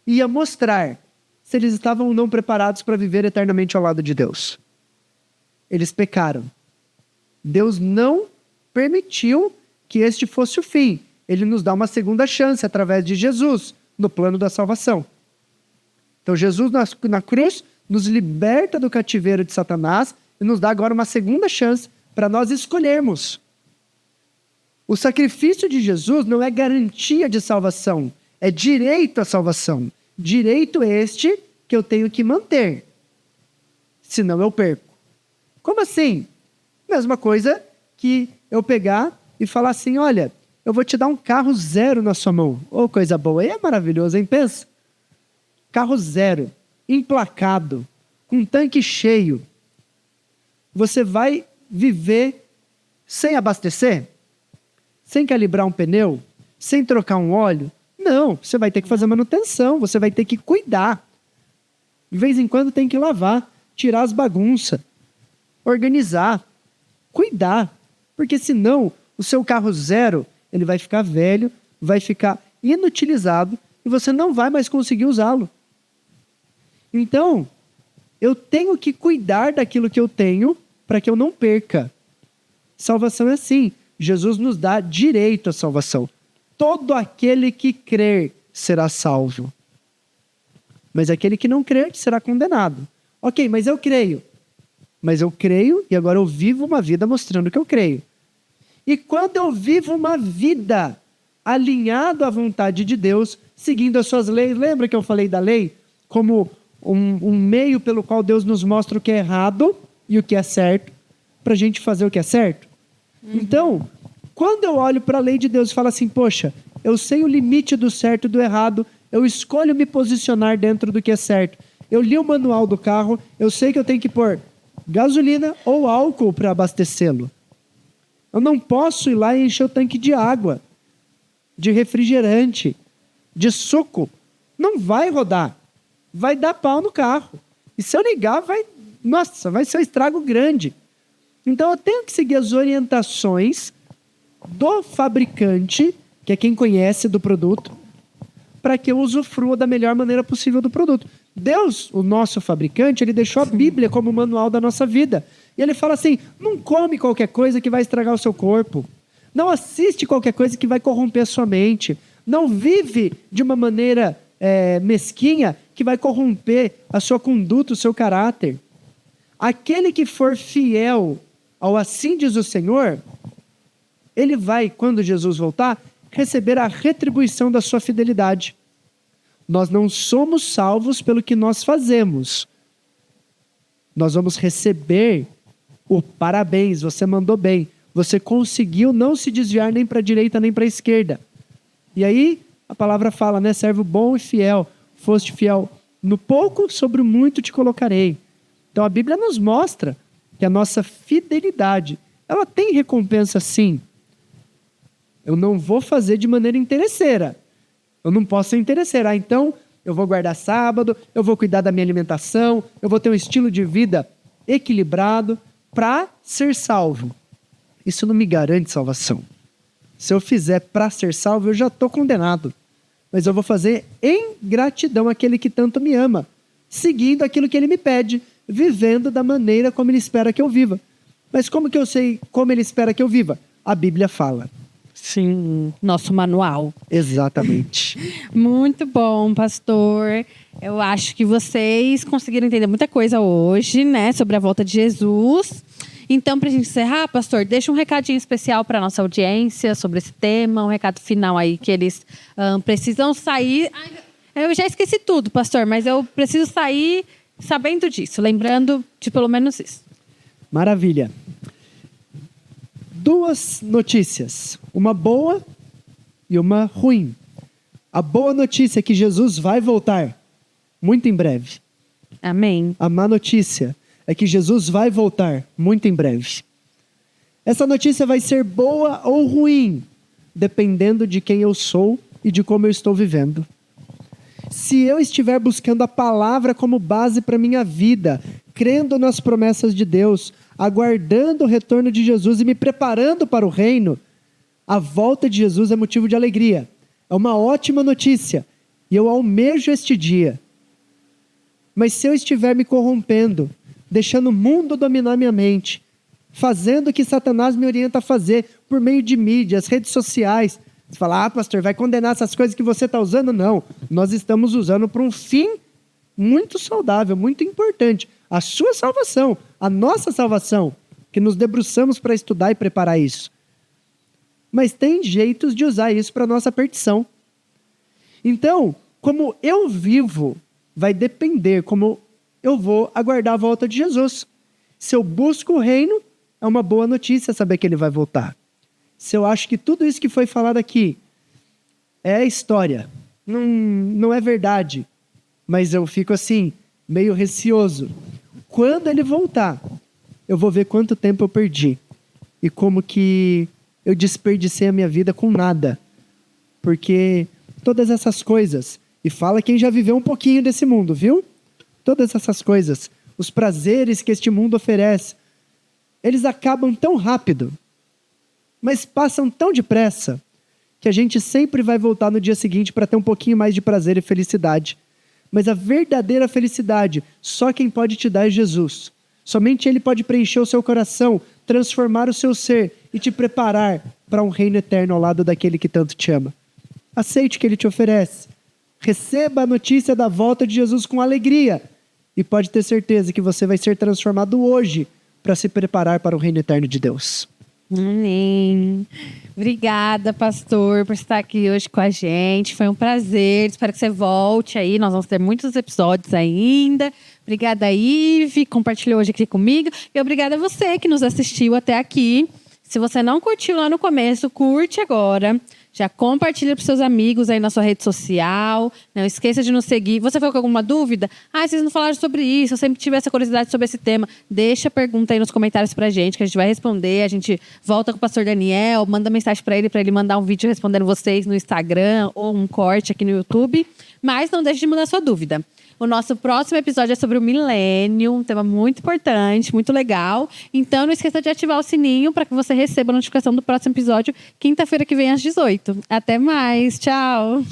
e ia mostrar se eles estavam ou não preparados para viver eternamente ao lado de Deus. Eles pecaram. Deus não permitiu que este fosse o fim. Ele nos dá uma segunda chance através de Jesus, no plano da salvação. Então Jesus na cruz nos liberta do cativeiro de Satanás e nos dá agora uma segunda chance para nós escolhermos. O sacrifício de Jesus não é garantia de salvação, é direito à salvação. Direito este que eu tenho que manter, senão eu perco. Como assim? Mesma coisa que eu pegar e falar assim, olha, eu vou te dar um carro zero na sua mão. Ô, coisa boa, aí é maravilhoso, hein? Pensa. Carro zero, emplacado, com tanque cheio. Você vai viver sem abastecer? Sem calibrar um pneu? Sem trocar um óleo? Não, você vai ter que fazer manutenção, você vai ter que cuidar. De vez em quando tem que lavar, tirar as bagunças, organizar, cuidar. Porque senão o seu carro zero, ele vai ficar velho, vai ficar inutilizado e você não vai mais conseguir usá-lo. Então, eu tenho que cuidar daquilo que eu tenho para que eu não perca. Salvação é assim. Jesus nos dá direito à salvação. Todo aquele que crer será salvo. Mas aquele que não crer será condenado. Ok, mas eu creio. Mas eu creio e agora eu vivo uma vida mostrando que eu creio. E quando eu vivo uma vida alinhado à vontade de Deus, seguindo as suas leis, lembra que eu falei da lei como um meio pelo qual Deus nos mostra o que é errado e o que é certo, para a gente fazer o que é certo? Então, quando eu olho para a lei de Deus e falo assim, poxa, eu sei o limite do certo e do errado, eu escolho me posicionar dentro do que é certo. Eu li o manual do carro, eu sei que eu tenho que pôr gasolina ou álcool para abastecê-lo. Eu não posso ir lá e encher o tanque de água, de refrigerante, de suco. Não vai rodar. Vai dar pau no carro. E se eu ligar, vai ser um estrago grande. Então eu tenho que seguir as orientações do fabricante, que é quem conhece do produto, para que eu usufrua da melhor maneira possível do produto. Deus, o nosso fabricante, ele deixou a Bíblia como manual da nossa vida. E ele fala assim, não come qualquer coisa que vai estragar o seu corpo. Não assiste qualquer coisa que vai corromper a sua mente. Não vive de uma maneira mesquinha que vai corromper a sua conduta, o seu caráter. Aquele que for fiel ao assim diz o Senhor, ele vai, quando Jesus voltar, receber a retribuição da sua fidelidade. Nós não somos salvos pelo que nós fazemos. Nós vamos receber o parabéns, você mandou bem. Você conseguiu não se desviar nem para a direita nem para a esquerda. E aí a palavra fala, né? Servo bom e fiel. Foste fiel no pouco, sobre o muito te colocarei. Então a Bíblia nos mostra que a nossa fidelidade, ela tem recompensa sim. Eu não vou fazer de maneira interesseira. Eu não posso ser interesseira. Então eu vou guardar sábado, eu vou cuidar da minha alimentação, eu vou ter um estilo de vida equilibrado para ser salvo. Isso não me garante salvação. Se eu fizer para ser salvo, eu já estou condenado. Mas eu vou fazer em gratidão àquele que tanto me ama, seguindo aquilo que ele me pede, vivendo da maneira como ele espera que eu viva. Mas como que eu sei como ele espera que eu viva? A Bíblia fala. Sim, nosso manual. Exatamente. Muito bom, pastor. Eu acho que vocês conseguiram entender muita coisa hoje, né, sobre a volta de Jesus. Então, para a gente encerrar, pastor, deixa um recadinho especial para a nossa audiência sobre esse tema, um recado final aí que eles precisam sair. Eu já esqueci tudo, pastor, mas eu preciso sair sabendo disso, lembrando de pelo menos isso. Maravilha. 2 notícias, uma boa e uma ruim. A boa notícia é que Jesus vai voltar muito em breve. Amém. A má notícia é que Jesus vai voltar muito em breve. Essa notícia vai ser boa ou ruim, dependendo de quem eu sou e de como eu estou vivendo. Se eu estiver buscando a palavra como base para a minha vida, crendo nas promessas de Deus, aguardando o retorno de Jesus e me preparando para o reino, a volta de Jesus é motivo de alegria. É uma ótima notícia. E eu almejo este dia. Mas se eu estiver me corrompendo, deixando o mundo dominar minha mente, fazendo o que Satanás me orienta a fazer por meio de mídias, redes sociais, você fala, pastor, vai condenar essas coisas que você está usando? Não. Nós estamos usando para um fim muito saudável, muito importante. A sua salvação, a nossa salvação, que nos debruçamos para estudar e preparar isso. Mas tem jeitos de usar isso para nossa perdição. Então, como eu vivo, vai depender como eu vou aguardar a volta de Jesus. Se eu busco o reino, é uma boa notícia saber que ele vai voltar. Se eu acho que tudo isso que foi falado aqui é história, não é verdade, mas eu fico assim, meio receoso. Quando ele voltar, eu vou ver quanto tempo eu perdi e como que eu desperdicei a minha vida com nada. Porque todas essas coisas, e fala quem já viveu um pouquinho desse mundo, viu? Todas essas coisas, os prazeres que este mundo oferece, eles acabam tão rápido, mas passam tão depressa, que a gente sempre vai voltar no dia seguinte para ter um pouquinho mais de prazer e felicidade. Mas a verdadeira felicidade, só quem pode te dar é Jesus. Somente Ele pode preencher o seu coração, transformar o seu ser e te preparar para um reino eterno ao lado daquele que tanto te ama. Aceite o que Ele te oferece. Receba a notícia da volta de Jesus com alegria. E pode ter certeza que você vai ser transformado hoje para se preparar para o reino eterno de Deus. Amém. Obrigada, pastor, por estar aqui hoje com a gente. Foi um prazer. Espero que você volte aí. Nós vamos ter muitos episódios ainda. Obrigada, Ive, compartilhou hoje aqui comigo. E obrigada a você que nos assistiu até aqui. Se você não curtiu lá no começo, curte agora. Já compartilha para os seus amigos aí na sua rede social. Não esqueça de nos seguir. Você ficou com alguma dúvida? Vocês não falaram sobre isso. Eu sempre tive essa curiosidade sobre esse tema. Deixa a pergunta aí nos comentários pra gente, que a gente vai responder. A gente volta com o pastor Daniel, manda mensagem para ele mandar um vídeo respondendo vocês no Instagram ou um corte aqui no YouTube. Mas não deixe de mandar sua dúvida. O nosso próximo episódio é sobre o milênio, um tema muito importante, muito legal. Então, não esqueça de ativar o sininho para que você receba a notificação do próximo episódio, quinta-feira que vem às 18. Até mais, tchau!